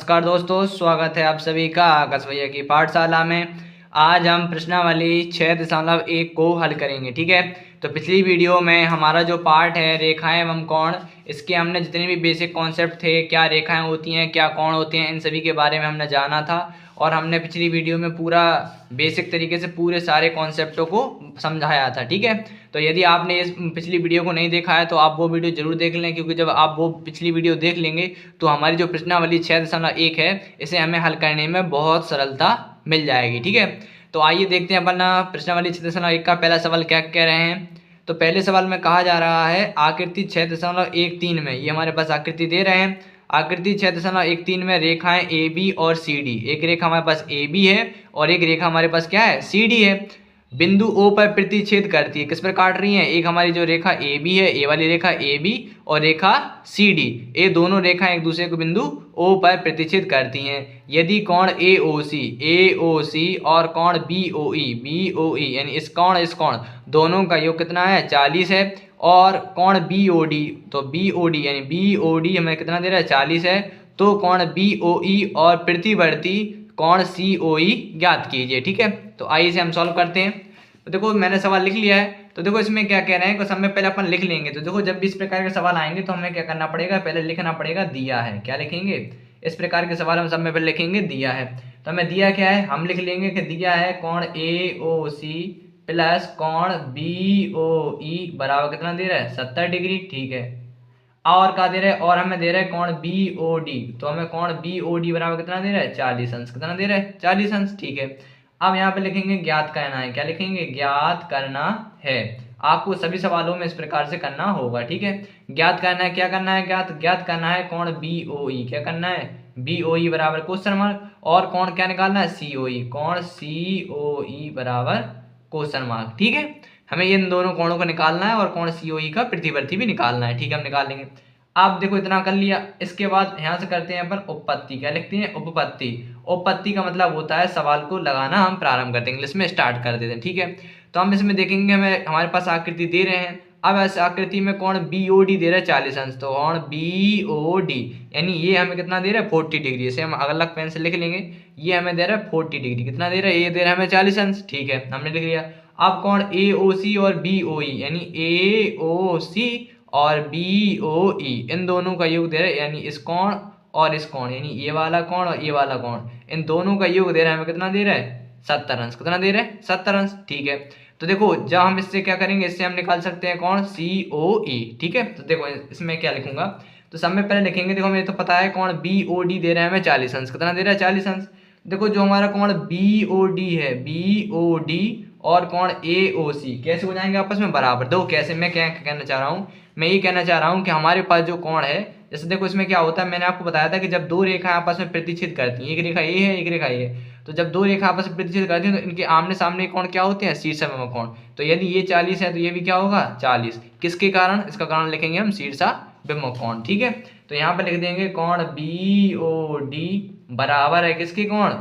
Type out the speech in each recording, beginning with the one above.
नमस्कार दोस्तों, स्वागत है आप सभी का आकाश भैया की पाठशाला में। आज हम प्रश्नावली 6.1 को हल करेंगे। ठीक है, तो पिछली वीडियो में हमारा जो पार्ट है रेखाएं एवं कोण, इसके हमने जितने भी बेसिक कॉन्सेप्ट थे, क्या रेखाएं होती हैं, क्या कोण होते हैं, इन सभी के बारे में हमने जाना था। और हमने पिछली वीडियो में पूरा बेसिक तरीके से पूरे सारे कॉन्सेप्टों को समझाया था। ठीक है, तो यदि आपने इस पिछली वीडियो को नहीं देखा है तो आप वो वीडियो जरूर देख लें, क्योंकि जब आप वो पिछली वीडियो देख लेंगे तो हमारी जो प्रश्नावली 6.1 है इसे हमें हल करने में बहुत सरलता मिल जाएगी। ठीक है, तो आइए देखते हैं अपन प्रश्नावली 6.1 का पहला सवाल क्या कह रहे हैं। तो पहले सवाल में कहा जा रहा है आकृति 6.13 में, ये हमारे पास आकृति दे रहे हैं। आकृति 6.13 में रेखाएं ए बी और सी डी, एक रेखा हमारे पास ए बी है और एक रेखा हमारे पास क्या है, सी डी है। बिंदु ओ पर प्रतिच्छेद करती है, किस पर काट रही है, एक हमारी जो रेखा ए बी है, ए वाली रेखा ए बी और रेखा सी डी, ये दोनों रेखाएं एक दूसरे को बिंदु ओ पर प्रतिच्छेद करती हैं। यदि कोण ए ओ सी और कोण बी ओ ई यानी इस कोण दोनों का योग कितना है, 40 है। और कोण बी ओ डी, तो बी ओ डी यानी बी ओ डी हमें कितना दे रहा है, 40 है। तो कोण बी ओ ई और प्रतिवर्ती कोण सी ओ ई ज्ञात कीजिए। ठीक है, तो आइए इसे हम सॉल्व करते हैं। तो देखो मैंने सवाल लिख लिया है, तो देखो इसमें क्या कह रहे हैं, कुछ समय पहले अपन लिख लेंगे। तो देखो जब भी इस प्रकार के सवाल आएंगे तो हमें क्या करना पड़ेगा, पहले लिखना पड़ेगा दिया है। क्या लिखेंगे, इस प्रकार के सवाल हम सब में पहले लिखेंगे दिया है। तो हमें दिया क्या है, हम लिख लेंगे कि दिया है कोण ए ओ सी प्लस कोण बी ओ ई बराबर कितना दे रहा है, 70 डिग्री। ठीक है, और क्या दे रहा है, और हमें दे रहा है कोण बी ओ डी, तो हमें कोण बी ओ डी बराबर कितना दे रहा है, 40 अंश। कितना दे रहा है, 40 अंश। ठीक है, अब यहाँ पे लिखेंगे ज्ञात करना है। क्या लिखेंगे, ज्ञात करना है। आपको सभी सवालों में इस प्रकार से करना होगा। ठीक है, ज्ञात करना है, क्या करना है, ज्ञात करना है कोण बी ओ ई, क्या करना है, बी ओ ई बराबर क्वेश्चन मार्क, और कोण क्या निकालना है, सी ओ ई, कोण सी ओ ई बराबर क्वेश्चन मार्क। ठीक है, हमें इन दोनों कोणों को निकालना है और कोण सी ओ ई का प्रतिवर्ती भी निकालना है। ठीक है, हम निकाल लेंगे। आप देखो इतना कर लिया, इसके बाद यहाँ से करते हैं अपन उपपत्ति। क्या लिखते हैं, उपपत्ति। उपपत्ति का मतलब होता है सवाल को लगाना हम प्रारंभ करते हैं, इंग्लिश में स्टार्ट कर देते हैं। ठीक है, तो हम इसमें देखेंगे हमें हमारे पास आकृति दे रहे हैं। अब ऐसे आकृति में कोण बी ओ डी दे रहा है 40 अंश, तो कोण बी ओ डी यानी ये हमें कितना दे रहा है, 40 डिग्री। इसे हम अलग पेन से लिख लेंगे, ये हमें दे रहा है 40 डिग्री। कितना दे रहा है, ये दे रहा है हमें 40 अंश। ठीक है, हमने लिख लिया। अब कोण ए ओ सी और बी ओ ई यानी ए ओ सी और बी ओ ई, इन दोनों का योग दे रहा है, यानी इस कोण और इस कोण, यानी ये वाला कोण और ये वाला कोण, इन दोनों का योग दे रहा है हमें कितना दे रहा है, 70 अंश। कितना दे रहा है, 70 अंश। ठीक है, तो देखो जब हम इससे क्या करेंगे, इससे हम निकाल सकते हैं कोण सी ओ ई। ठीक है, तो देखो इसमें क्या लिखूंगा, तो सब में पहले लिखेंगे, देखो मुझे तो पता है कोण बी ओ डी दे रहा है हमें 40 अंश। कितना दे रहा है, 40 अंश। देखो जो हमारा कोण बी ओ डी है, बी ओ डी और कोण ए ओ सी कैसे हो जाएंगे आपस में बराबर। दो कैसे, मैं क्या कहना चाह रहा हूँ, मैं ये कहना चाह रहा हूँ कि हमारे पास जो कोण है, जैसे देखो इसमें क्या होता है, मैंने आपको बताया था कि जब दो रेखा आपस में प्रतिच्छेद करती हैं, एक रेखा ये है एक रेखा ये है, तो जब दो रेखा आपस में प्रतिच्छेद करती हैं तो इनके आमने सामने कोण क्या होते हैं, शीर्षाभिमुख कोण। तो यदि ये 40 है तो ये भी क्या होगा, 40। किसके कारण, इसका कारण लिखेंगे हम शीर्षाभिमुख कोण। ठीक है, तो यहाँ पर लिख देंगे कोण बी ओ डी बराबर है किसके, कोण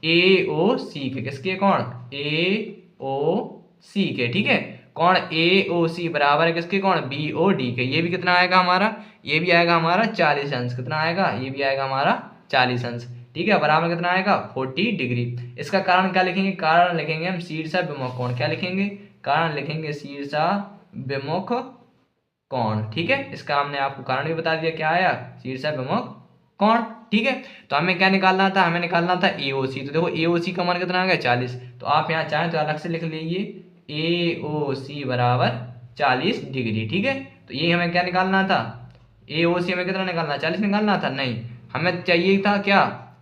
ए ओ सी के। किसके, कोण ए ओ सी के। ठीक है, कोण ए ओ सी बराबर है किसके, कोण बी ओ डी के। ये भी कितना आएगा हमारा, ये भी आएगा हमारा 40 अंश। कितना आएगा, ये भी आएगा हमारा 40 अंश। ठीक है, बराबर कितना आएगा, 40 डिग्री। इसका कारण क्या लिखेंगे, कारण लिखेंगे हम शीर्षाभिमुख कोण। क्या लिखेंगे, कारण लिखेंगे शीर्षाभिमुख कोण। ठीक है, इसका हमने आपको कारण भी बता दिया, क्या आया, शीर्षाभिमुख कोण। ठीक है, तो हमें क्या निकालना था, हमें निकालना था एओसी। तो देखो एओसी का मान कितना आ गया, 40। तो आप यहाँ चाहें तो अलग से लिख लीजिए, एओसी बराबर 40 डिग्री। ठीक है, तो ये हमें क्या निकालना था, एओसी हमें कितना निकालना, 40 निकालना था, नहीं हमें चाहिए था क्या,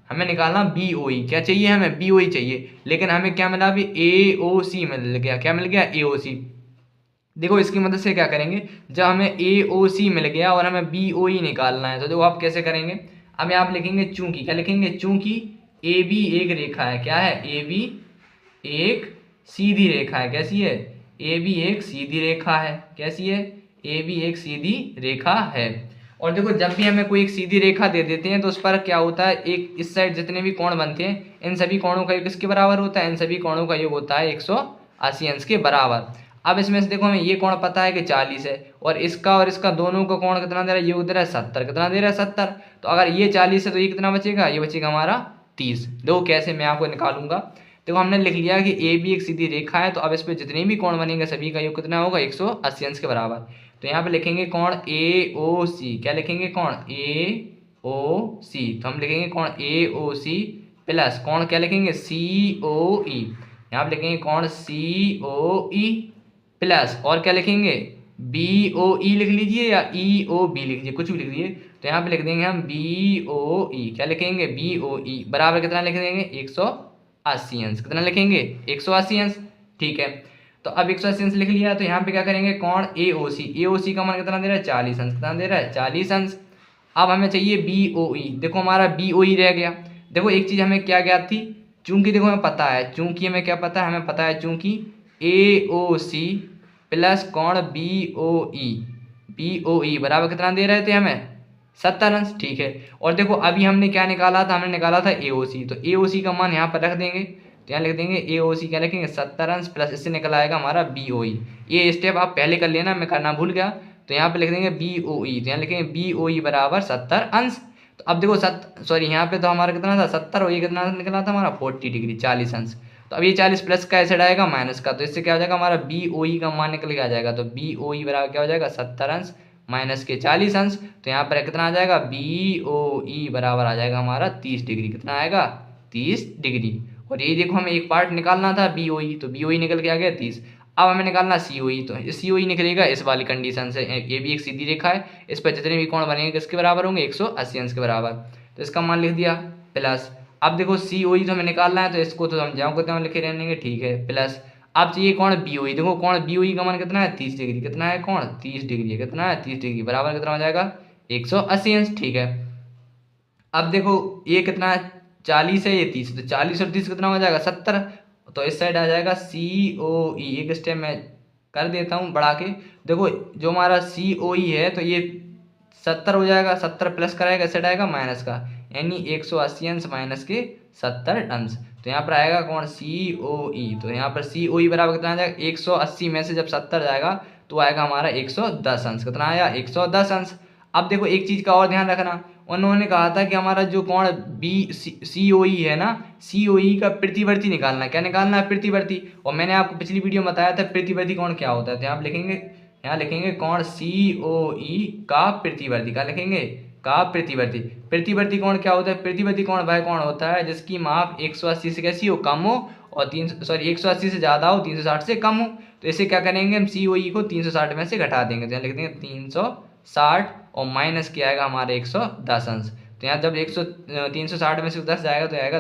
हमें निकालना बीओई। क्या चाहिए, हमें बीओई चाहिए, लेकिन हमें क्या मिला, अभी एओसी मिल गया। क्या मिल गया, एओसी। देखो इसकी मदद से क्या करेंगे, जब हमें एओसी मिल गया और हमें बीओई निकालना है, तो देखो आप कैसे करेंगे, अब आप लिखेंगे चूंकि, क्या लिखेंगे, चूंकि ए बी एक रेखा है। क्या है, ए बी एक सीधी रेखा है। कैसी है, ए बी एक सीधी रेखा है। कैसी है, ए बी एक सीधी रेखा है। और देखो जब भी हमें कोई एक सीधी रेखा दे देते हैं तो उस पर क्या होता है, एक इस साइड जितने भी कोण बनते हैं इन सभी कोणों का योग किसके बराबर होता है, इन सभी कोणों का योग होता है 180 अंश के बराबर। अब इसमें से देखो हमें ये कोण पता है कि 40 है, और इसका दोनों का कोण कितना दे रहा है, ये दे रहा है 70, कितना दे रहा है 70। तो अगर ये 40 है तो ये कितना बचेगा, ये बचेगा हमारा 30। देखो कैसे मैं आपको निकालूंगा। देखो हमने लिख लिया कि ए बी एक सीधी रेखा है, तो अब इस पर जितने भी कोण बनेंगे सभी का योग कितना होगा, 180 अंश के बराबर। तो यहाँ पे लिखेंगे कोण ए ओ सी, क्या लिखेंगे, कोण ए ओ सी। तो हम लिखेंगे कोण ए ओ सी प्लस कोण क्या लिखेंगे, सी ओ ई। यहाँ पे लिखेंगे कोण सी ओ ई प्लस और क्या लिखेंगे, बी ओ ई लिख लीजिए या ई ओ बी लिख लीजिए, कुछ भी लिख लीजिए। तो यहाँ पे लिख देंगे हम बी ओ ई, क्या लिखेंगे, बी ओ ई बराबर कितना लिख देंगे, 180 अंश। कितना लिखेंगे, 180 अंश। ठीक है, तो अब 180 अंश लिख लिया। तो यहाँ पे क्या करेंगे, कोण ए ओ सी का मान कितना दे रहा है, 40 अंश। कितना दे रहा है, 40 अंश। अब हमें चाहिए बी ओ ई। देखो हमारा बी ओ ई रह गया। देखो एक चीज़ हमें क्या ज्ञात थी, चूंकि देखो हमें पता है, चूंकि हमें क्या पता है, हमें पता है चूंकि ए ओ सी प्लस कोण बी ओ ई बराबर कितना दे रहे थे हमें, 70 अंश। ठीक है, और देखो अभी हमने क्या निकाला था, हमने निकाला था ए ओ सी। तो ए ओ सी का मान यहाँ पर रख देंगे। तो यहाँ लिख देंगे ए ओ सी क्या लिखेंगे, 70 अंश प्लस इससे निकल आएगा हमारा बी ओ ई। ये स्टेप आप पहले कर लेना, मैं करना भूल गया। तो यहाँ पे लिख देंगे बी ओ ई। तो यहाँ लिखेंगे बी ओ ई बराबर 70 अंश। तो अब देखो यहाँ पे तो हमारा कितना था 70, और ये कितना निकला था हमारा 40 डिग्री, 40 अंश। तो अब ये 40 प्लस का ऐसे आएगा माइनस का, तो इससे क्या हो जाएगा हमारा बी ओ ई का मान निकल के आ जाएगा। तो बी ओ ई बराबर क्या हो जाएगा, 70 अंश माइनस के 40 अंश। तो यहाँ पर कितना आ जाएगा, बी ओ ई बराबर आ जाएगा हमारा 30 डिग्री। कितना आएगा, 30 डिग्री। और ये देखो हमें एक पार्ट निकालना था बी ओ ई, तो बी ओ ई निकल के आ गया 30। अब हमें निकालना सी ओ ई। तो सी ओ ई निकलेगा इस वाली कंडीशन से, ये भी एक सीधी रेखा है, इस पर जितने भी कोण बनेंगे किसके बराबर होंगे, 180 अंश के बराबर। तो इसका मान लिख दिया प्लस। अब देखो सी ओ ई तो हमें निकालना है, तो इसको तो हम जाओ लिखे रहेंगे, ठीक है, प्लस। अब चाहिए कोण बी ओ ई। देखो कोण बी ओ ई का मान कितना है, 30 डिग्री। कितना है, कोण 30 डिग्री है। कितना है, 30 डिग्री बराबर कितना हो जाएगा, 180 अंश। ठीक है, अब देखो ये कितना है, 40 है, ये 30, तो 40 और 30 कितना हो जाएगा, 70। तो इस साइड आ जाएगा सी ओ ई। एक स्टेप मैं कर देता हूँ बढ़ा के। देखो जो हमारा सी ओ ई है, तो ये 70 हो जाएगा, 70 प्लस कराएगा, इस साइड आएगा माइनस का, यानी 180 अंश माइनस के 70 अंश। तो यहाँ पर आएगा कौन, सी ओ ई। तो यहाँ पर सी ओ ई बराबर कितना आ जाएगा, 180 में से जब 70 जाएगा तो आएगा हमारा 110 अंश। कितना आया, 110 अंश। अब देखो एक चीज़ का और ध्यान रखना, उन्होंने कहा था कि हमारा जो कोण बी सी ओ ई है ना, सी ओ ई का प्रतिवर्ती निकालना है। क्या निकालना है, प्रतिवर्ती। और मैंने आपको पिछली वीडियो में बताया था प्रतिवर्ती कोण क्या होता है। तो यहाँ लिखेंगे, यहाँ लिखेंगे कोण सी ओ ई का प्रतिवर्ती। क्या लिखेंगे, का प्रतिवर्ती। प्रतिवर्ती कोण क्या होता है, प्रतिवर्ती कोण वह कोण होता है जिसकी माप 180 से कैसी हो, कम हो, और 180 से ज़्यादा हो, 360 से कम हो। तो इसे क्या करेंगे हम, सी ओ ई को 360 में से घटा देंगे। तो यहाँ लिख देंगे 360 और माइनस किया आएगा हमारे 110 अंश। तो यहाँ जब 360 में से 10 जाएगा तो आएगा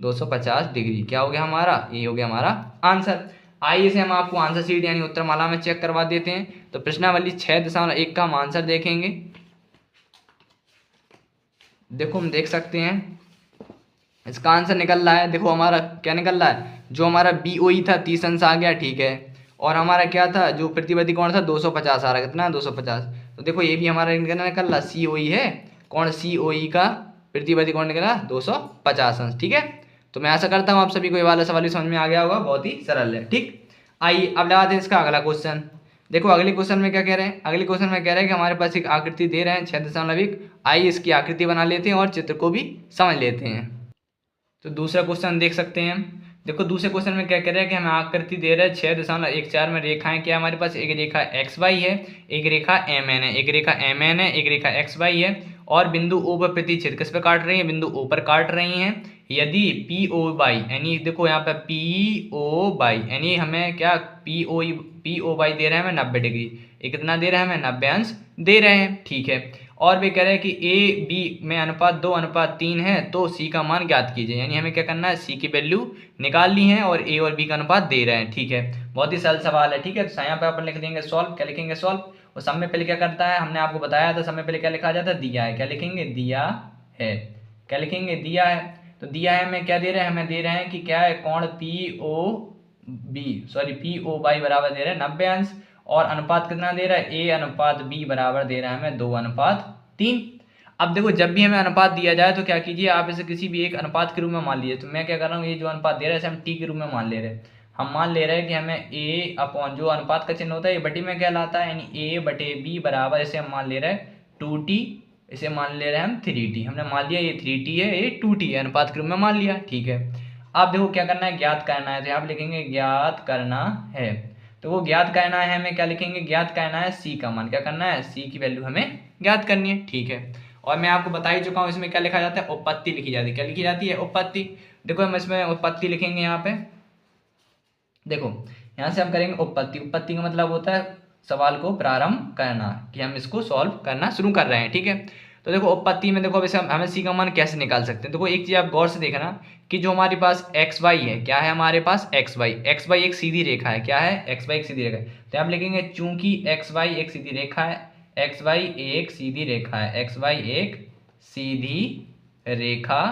250 डिग्री। क्या हो गया हमारा, ये हो गया हमारा आंसर। आइए से हम आपको आंसर शीट यानी उत्तरमाला में चेक करवा देते हैं। तो प्रश्नावली 6.1 का हम आंसर देखेंगे। देखो हम देख सकते हैं इसका आंसर निकल रहा है। देखो हमारा क्या निकल रहा है, जो हमारा बी ओ ई था 30 अंश आ गया, ठीक है, और हमारा क्या था जो प्रतिवर्ती कोण था 250 आ रहा है। कितना है, 250। तो देखो ये भी हमारा निकल रहा सी ओ ई है, कोण सी ओ ई का प्रतिवर्ती कोण निकला 250 अंश। ठीक है, तो मैं आशा करता हूँ आप सभी को ये वाला सवाल समझ में आ गया होगा, बहुत ही सरल है। ठीक, आइए अब लगाते हैं इसका अगला क्वेश्चन। देखो अगले क्वेश्चन में क्या कह रहे हैं, अगले क्वेश्चन में कह रहे हैं कि हमारे पास एक आकृति दे रहे हैं 6.1। आइए इसकी आकृति बना लेते हैं और चित्र को भी समझ लेते हैं। तो दूसरा क्वेश्चन देख सकते हैं। देखो दूसरे क्वेश्चन में क्या कह रहे हैं कि हमें आकृति दे रहा है 6.14 में रेखाएं क्या हमारे पास, एक रेखा एक्स वाई है, एक रेखा एम एन है, एक रेखा एम एन है, एक रेखा एक्स वाई है, और बिंदु ओ पर प्रतिच्छेद किस पर काट रही है, बिंदु ओ पर काट रही हैं। यदि पी ओ बाई, यानी देखो यहाँ पे पी ओ बाई, यानी हमें क्या पी ओ बाई दे रहे हैं हमें 90 डिग्री, ये कितना दे रहे हैं हमें, 90 अंश दे रहे हैं। ठीक है, और वे कह रहे हैं कि ए बी में अनुपात 2:3 है, तो सी का मान ज्ञात कीजिए। यानी हमें क्या करना है, सी की वैल्यू निकाल ली है और ए और बी का अनुपात दे रहे हैं। ठीक है, बहुत ही सरल सवाल है। ठीक है, तो यहाँ पे अपन लिख देंगे सॉल्व। क्या लिखेंगे, सॉल्व। और सब में पहले क्या करता है, हमने आपको बताया था सब में पहले क्या लिखा जाता है, दिया है। क्या लिखेंगे, दिया है। क्या लिखेंगे, दिया है। तो दिया है हमें क्या दे रहे हैं, हमें दे रहे हैं कि क्या है, कोण पी ओ बाई बराबर दे रहे हैं 90 अंश, और अनुपात कितना दे रहा है, ए अनुपात बी बराबर दे रहा है हमें 2:3। अब देखो जब भी हमें अनुपात दिया जाए तो क्या कीजिए, आप इसे किसी भी एक अनुपात के रूप में मान लीजिए। तो मैं क्या कर रहा हूँ, ये जो अनुपात दे रहा है इसे हम टी के रूप में मान ले रहे हैं। हम मान ले रहे हैं कि हमें ए अपॉन जो अनुपात का चिन्ह होता है ये बटी में कहलाता है, यानी ए बटे बी बराबर, इसे हम मान ले रहे हैं 2t, इसे मान ले रहे हैं हम 3t। हमने मान लिया ये 3t है, ये 2t है, अनुपात के रूप में मान लिया। ठीक है, अब देखो क्या करना है, ज्ञात करना है। तो यहाँ पे लिखेंगे ज्ञात करना है, तो वो ज्ञात करना है हमें क्या लिखेंगे, ज्ञात करना है सी का मान। क्या करना है, सी की वैल्यू हमें ज्ञात करनी है। ठीक है, और मैं आपको बता ही चुका हूँ इसमें क्या लिखा जाता है, उत्पत्ति लिखी जाती है। क्या लिखी जाती है, उत्पत्ति। देखो हम इसमें उत्पत्ति लिखेंगे यहाँ पे, देखो यहाँ से हम करेंगे उत्पत्ति। उत्पत्ति का मतलब होता है सवाल को प्रारंभ करना, कि हम इसको सॉल्व करना शुरू कर रहे हैं। ठीक है, तो देखो उत्पत्ति में देखो वैसे हमें सी का मान कैसे निकाल सकते हैं। देखो एक चीज आप गौर से देखना कि जो हमारे पास एक्स वाई है, क्या है हमारे पास एक्स वाई, एक्स वाई एक सीधी रेखा है। क्या है, एक्स वाई एक सीधी रेखा है। तो आप लिखेंगे चूंकि एक्स वाई एक सीधी रेखा है, एक्स वाई एक सीधी रेखा है, एक्स वाई एक सीधी रेखा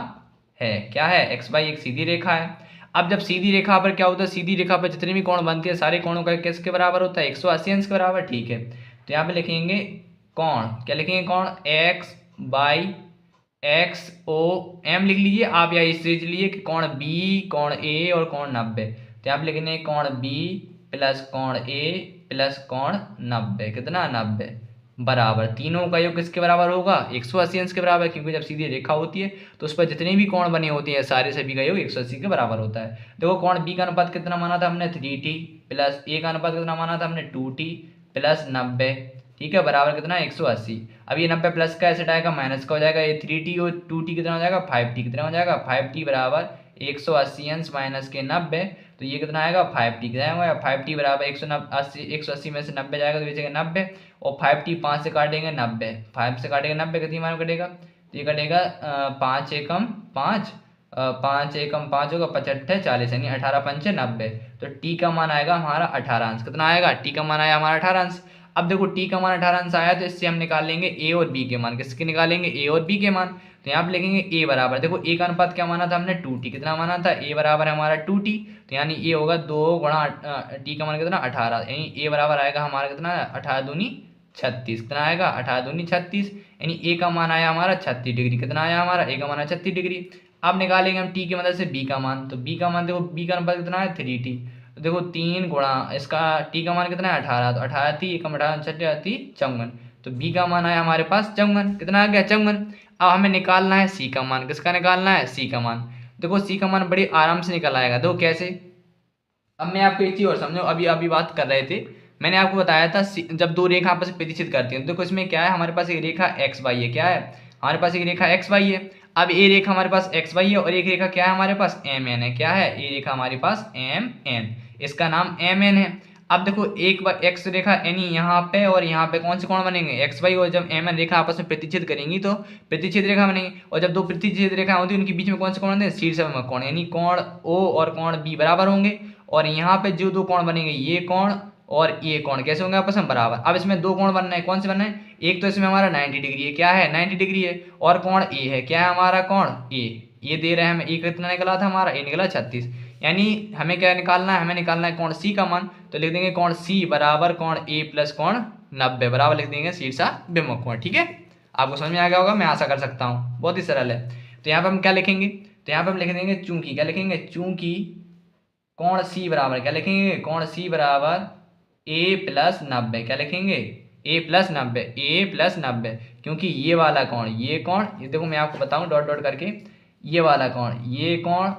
है। क्या है, एक्स वाई एक सीधी रेखा है। अब जब सीधी रेखा पर क्या होता है, सीधी रेखा पर जितने भी कोण बनते हैं सारे कोणों का किसके बराबर होता है, 180 अंश के बराबर। ठीक है, तो यहाँ पे लिखेंगे कोण, क्या लिखेंगे, कोण X by X O M लिख लीजिए आप, या इस चीज लिए कि कोण बी, कोण ए और कोण 90। तो यहाँ पे लिखेंगे कोण बी प्लस कोण ए प्लस कोण 90, कितना 90, बराबर तीनों का योग किसके बराबर होगा, 180 अंश के बराबर, क्योंकि जब सीधी रेखा होती है तो उस पर जितने भी कोण बने होते हैं सारे सभी का योग 180 के बराबर होता है। देखो कोण बी का अनुपात कितना माना था हमने, 3t, प्लस ए का अनुपात कितना माना था हमने, 2t प्लस 90। ठीक है, बराबर कितना, 180। अब ये 90 प्लस का ऐसे आएगा माइनस का हो जाएगा, ये 3t और 2t कितना हो जाएगा, 5t कितना हो जाएगा, 5t बराबर 180 अंश माइनस के 90, तो ये कितना आएगा, 5t कितना आएगा, 5t बराबर 180 में से 90 जाएगा तो बचेगा 90, और 5t 5 से काटेंगे 90, 5 से काटेंगे 90, कितनी मान कटेगा, तो ये कटेगा 5 एकम 5, 5 एकम 5 होगा, 55 40, यानी 18 पंचे 90। तो टी का मान आएगा हमारा 18 अंश, कितना आएगा, टी का मान आया हमारा 18 अंश। अब देखो टी का मान 18 अंश आया, तो इससे हम निकाल लेंगे ए और बी के मान। किसके निकालेंगे, ए और बी के मान। तो यहाँ पे लिखेंगे ए बराबर, देखो ए का अनुपात क्या माना था हमने, 2t, कितना माना था, ए बराबर है हमारा 2t, तो यानी ये होगा 2 गुणा टी का मान कितना 18, यानी ए बराबर आएगा हमारा कितना, 18 दूनी 36, कितना आएगा, 18 दूनी 36, यानी ए का मान आया हमारा 36 डिग्री, कितना आया हमारा, ए का मान 36 डिग्री। अब निकालेंगे हम टी की मदद से बी का मान, तो बी का मान देखो, बी का अनुपात कितना है 3t, तो देखो 3 गुणा इसका टी का मान कितना है 18, तो 18 थी, एकम 18 36 54, तो बी का मान आया हमारे पास 54, कितना आ गया 54। अब हमें निकालना है सी का मान, किसका निकालना है, सी का मान। देखो सी का मान बड़ी आराम से निकल आएगा, देखो कैसे। अब मैं आपको एक चीज और समझो, अभी अभी बात कर रहे थे, मैंने आपको बताया था जब दो रेखा आपस में प्रतिच्छेद करती हैं, तो देखो इसमें क्या है, हमारे पास एक रेखा एक्स वाई है, क्या है हमारे पास एक रेखा एक्स वाई है। अब ये रेखा हमारे पास एक्स वाई है, और एक रेखा क्या है हमारे पास एम एन है, क्या है, ये रेखा हमारे पास एम एन, इसका नाम एम एन है। अब देखो एक बार एक्स रेखा यानी यहाँ पे और यहाँ पे कौन से कोण बनेंगे, एक्स वाई, और जब एम एन रेखा आपस में प्रतिच्छेद करेंगी तो प्रतिच्छेद रेखा बनेगी, और जब दो प्रतिच्छेद रेखा होती है उनके बीच में कौन से कोण होंगे, शीर्षविमक कोण, यानी कोण ओ और कोण बी बराबर होंगे। और यहाँ पे जो दो कोण बनेंगे, ये कोण और ये कोण कैसे होंगे आपस में बराबर। अब इसमें दो कोण बनना है, कौन से बनना है, एक तो इसमें हमारा 90 डिग्री है, क्या है 90 डिग्री है, और कोण ए है, क्या है हमारा कोण ए, ये दे रहे हैं हमें, ए कितना निकला था हमारा, ए निकला 36, यानी हमें क्या निकालना है, हमें निकालना है कोण सी का मान। तो लिख देंगे कोण सी बराबर कोण ए प्लस कोण 90 बराबर लिख देंगे शीर्षाभिमुख कोण। ठीक है, आपको समझ में आ गया होगा, मैं आशा कर सकता हूँ, बहुत ही सरल है। तो यहाँ पे हम क्या लिखेंगे, तो यहाँ पे हम लिख देंगे चूंकि, क्या लिखेंगे, चूंकि कोण सी बराबर, क्या लिखेंगे, कोण सी बराबर ए प्लस 90, क्या लिखेंगे, ए प्लस 90, ए प्लस 90, क्योंकि ये वाला कोण, ये कोण, ये देखो मैं आपको बताऊं डॉट डॉट करके, ये वाला कोण, ये कोण,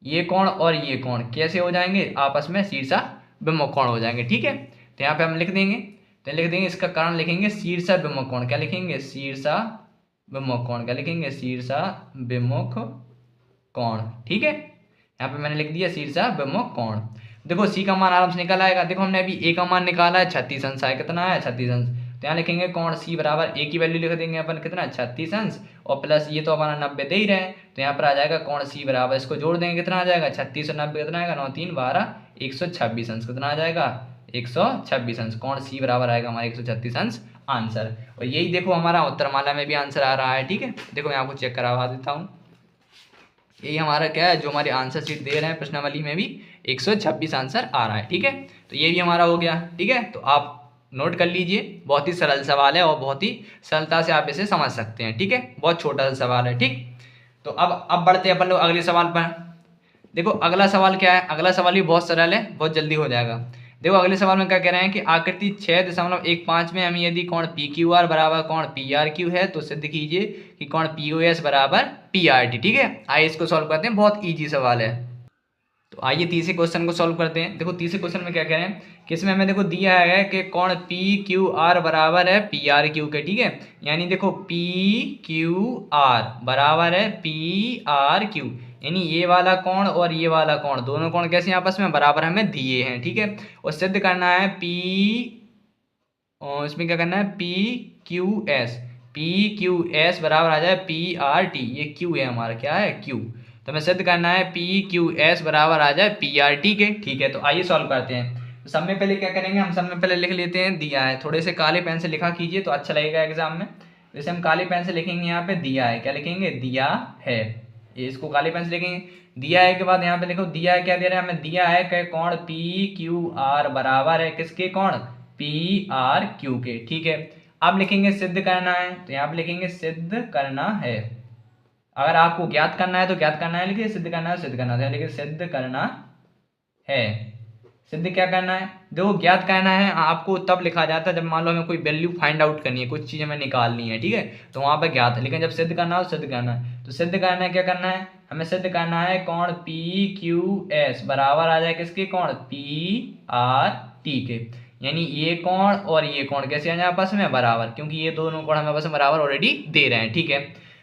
ये कोण और ये कोण कैसे हो जाएंगे आपस में शीर्षाभिमुख कोण हो जाएंगे। ठीक है, तो यहाँ पे हम लिख देंगे, तो लिख देंगे इसका कारण लिखेंगे शीर्षाभिमुख कोण, क्या लिखेंगे, शीर्षाभिमुख कोण, क्या लिखेंगे, शीर्षाभिमुख कोण। ठीक है, यहाँ पे मैंने लिख दिया शीर्षाभिमुख कोण। देखो सी का मान आराम से निकल आएगा, देखो हमने अभी ए का मान निकाला है 36 अंश है, कितना है 36 अंश, तो यहाँ लिखेंगे कोण सी बराबर ए की वैल्यू लिख देंगे अपन कितना 36 अंश, और प्लस ये तो हमारा 90 दे ही रहे हैं, तो यहाँ पर आ जाएगा कोण सी बराबर, इसको जोड़ देंगे कितना आ जाएगा 36 और 90 कितना आएगा 9 3 12 126 अंश, कितना आ जाएगा 126 अंश, कोण सी बराबर आएगा हमारा 136 अंश आंसर। और यही देखो हमारा उत्तरमाला में भी आंसर आ रहा है। ठीक है, देखो मैं आपको चेक करवा देता हूँ, यही हमारा क्या है, जो हमारे आंसर शीट दे रहे हैं प्रश्नावली में भी 126 आंसर आ रहा है। ठीक है, तो ये भी हमारा हो गया। ठीक है, तो आप नोट कर लीजिए, बहुत ही सरल सवाल है और बहुत ही सरलता से आप इसे समझ सकते हैं। ठीक है, बहुत छोटा सा सवाल है। ठीक, तो अब बढ़ते हैं अपन लोग अगले सवाल पर। देखो अगला सवाल क्या है, अगला सवाल भी बहुत सरल है, बहुत जल्दी हो जाएगा। देखो अगले सवाल में क्या कह रहे हैं कि आकृति 6.15 में हमें यदि कोण पी क्यू आर बराबर कोण पी आर क्यू है तो सिद्ध कीजिए कि कोण पी ओ एस बराबर पी आर टी। ठीक है, आइए इसको सॉल्व करते हैं, बहुत ईजी सवाल है। तो आइए तीसरे क्वेश्चन को सॉल्व करते हैं। देखो तीसरे क्वेश्चन में क्या कह रहे हैं कि इसमें हमें देखो दिया है कि कोण पी क्यू आर बराबर है पी आर क्यू के। ठीक है, यानी देखो पी क्यू आर बराबर है पी आर क्यू, यानी ये वाला कोण और ये वाला कोण, दोनों कोण कैसे हैं आपस में बराबर हमें दिए हैं। ठीक है, और सिद्ध करना है पी, और इसमें क्या करना है पी क्यू एस बराबर आ जाए पी आर टी। ये क्यू है हमारा, क्या है क्यू, तो हमें सिद्ध करना है पी क्यू एस बराबर आ जाए पी आर टी के। ठीक है, तो आइए सॉल्व करते हैं। तो सब में पहले क्या करेंगे, हम सब में पहले लिख लेते हैं दिया है, थोड़े से काले पेन से लिखा कीजिए तो अच्छा लगेगा एग्जाम में। जैसे हम काले पेन से लिखेंगे, यहाँ पे दिया है, क्या लिखेंगे दिया है, ये इसको काले पेन से लिखेंगे। दिया है के बाद यहाँ पे देखो दिया है, क्या दे रहा है हमें, दिया है कि कोण पी क्यू आर बराबर है किसके, कोण पी आर क्यू के। ठीक है, अब लिखेंगे सिद्ध करना है, तो यहाँ पे लिखेंगे सिद्ध करना है। अगर आपको ज्ञात करना है तो ज्ञात करना है लिखिए, सिद्ध करना है सिद्ध करना है, लिखिए सिद्ध करना है। सिद्ध क्या करना है, देखो ज्ञात करना है आपको तब लिखा जाता है जब मान लो हमें कोई वैल्यू फाइंड आउट करनी है, कुछ चीज हमें निकालनी है। ठीक है, तो वहां पर ज्ञात है, लेकिन जब सिद्ध करना हो सिद्ध करना है। तो सिद्ध करना है, क्या करना है हमें, सिद्ध करना है कोण पी क्यू एस बराबर आ जाए किसके, कोण पी आर टी के, यानी ये कोण और ये कोण कैसे आ जाए आपस में बराबर, क्योंकि ये दोनों कोण हमें आपस में बराबर ऑलरेडी दे रहे हैं। ठीक है,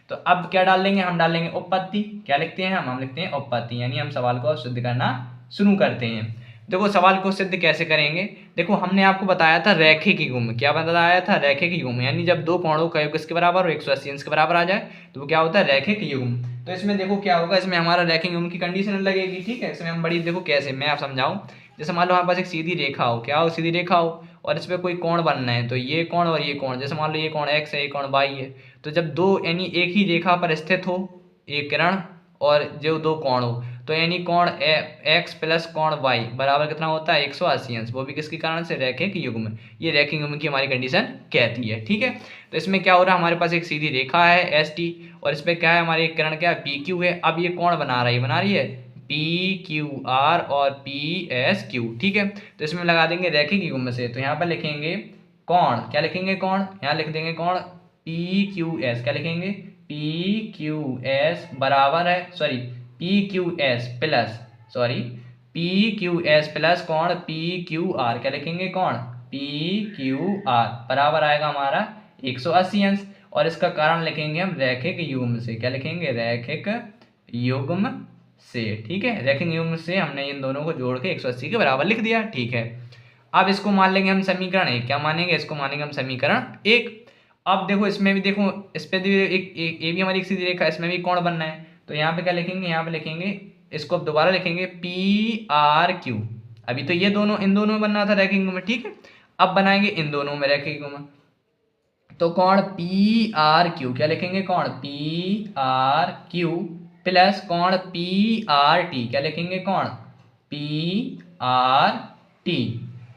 तो अब क्या डाल देंगे, हम डालेंगे उपपत्ति। क्या लिखते हैं हम लिखते हैं उपपत्ति, यानी हम सवाल को सिद्ध करना शुरू करते हैं। देखो सवाल को सिद्ध कैसे करेंगे, देखो हमने आपको बताया था रैखिक युग्म, क्या बताया था रैखिक युग्म, यानी जब दो कोणों का योग किसके बराबर और 180 अंश के बराबर आ जाए तो वो क्या होता है रैखिक युग्म। तो इसमें देखो क्या होगा, इसमें हमारा रैखिक युग्म की कंडीशन लगेगी। ठीक है, इसमें हम बड़ी देखो कैसे मैं आप समझाऊं, जैसे मान लो हमारे पास एक सीधी रेखा हो, क्या हो सीधी रेखा हो, और इस पर कोई कोण बनना है, तो ये कोण और ये कोण, जैसे मान लो ये कोण x है ये कोण y है, तो जब दो यानी एक ही रेखा पर स्थित हो एक किरण और जो दो कोण हो, तो यानी कोण x प्लस कोण y बराबर कितना होता है 180 अंश, वो भी किसके कारण से रैखिक युग्म, ये रैखिक युग्म की हमारी कंडीशन कहती है। ठीक है, तो इसमें क्या हो रहा है, हमारे पास एक सीधी रेखा है एस टी, और इस पर क्या है हमारी एक किरण क्या है पी क्यू है। अब ये कोण बना रही है पी क्यू आर और पी एस क्यू। ठीक है, तो इसमें लगा देंगे रैखिक युग्म से, तो यहाँ पर लिखेंगे कोण, क्या लिखेंगे कोण, यहाँ लिख देंगे कोण पी क्यू एस, क्या लिखेंगे पी क्यू एस बराबर है sorry P Q S plus P Q S plus कोण पी क्यू आर, क्या लिखेंगे कोण पी क्यू आर बराबर आएगा हमारा 180 अंश, और इसका कारण लिखेंगे हम रैखिक युग्म से, क्या लिखेंगे रैखिक युग्म से। ठीक है, रैखिक युग्म से हमने इन दोनों को जोड़ के 180 के बराबर लिख दिया। ठीक है, अब इसको मान लेंगे हम समीकरण 1, क्या मानेंगे इसको मानेंगे हम समीकरण 1। अब देखो इसमें भी देखो इस पे भी एक ये भी हमारी एक सीधी रेखा, इसमें भी कोण बनना है, तो यहाँ पे क्या लिखेंगे, यहाँ पे लिखेंगे इसको अब दोबारा लिखेंगे पी आर क्यू। अभी तो ये दोनों इन दोनों में बनना था रैखिक युग्म में। ठीक है, अब बनाएंगे इन दोनों में रैखिक युग्म, तो कोण पी आर क्यू, क्या लिखेंगे कोण पी आर क्यू प्लस कोण पी आर टी, क्या लिखेंगे कोण पी आर टी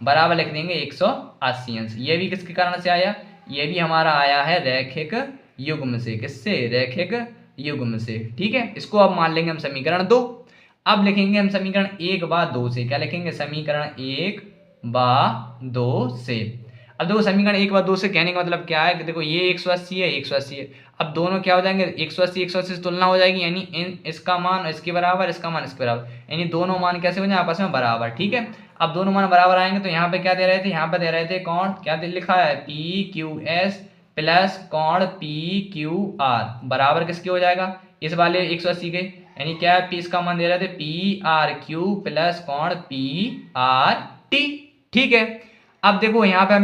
बराबर लिख देंगे 180 अंश। ये भी किसके कारण से आया, ये भी हमारा आया है रैखिक युग्म से, किससे रैखिक युग्म से। ठीक है, इसको अब मान लेंगे हम समीकरण 2। अब लिखेंगे हम समीकरण 1 बा 2 से, क्या लिखेंगे समीकरण 1 बा 2 से। अब देखो समीकरण 1 बा 2 से कहने का मतलब क्या है कि देखो ये 180 है 180 है, अब दोनों क्या हो जाएंगे 180 से तुलना हो जाएगी, यानी इसका मान इसके बराबर इसका मान इसके बराबर, यानी दोनों मान कैसे हो जाए आपस में बराबर। ठीक है, अब दोनों मान बराबर आएंगे तो यहाँ पे क्या दे रहे थे, यहाँ पे दे रहे थे कोण क्या लिखा है पी क्यू एस प्लस कोण पी क्यू आर बराबर किसके हो जाएगा इस वाले 180 के, यानी क्या है पी इसका मान दे रहे थे पी आर क्यू प्लस कोण पी आर टी। ठीक है, अब देखो यहाँ पे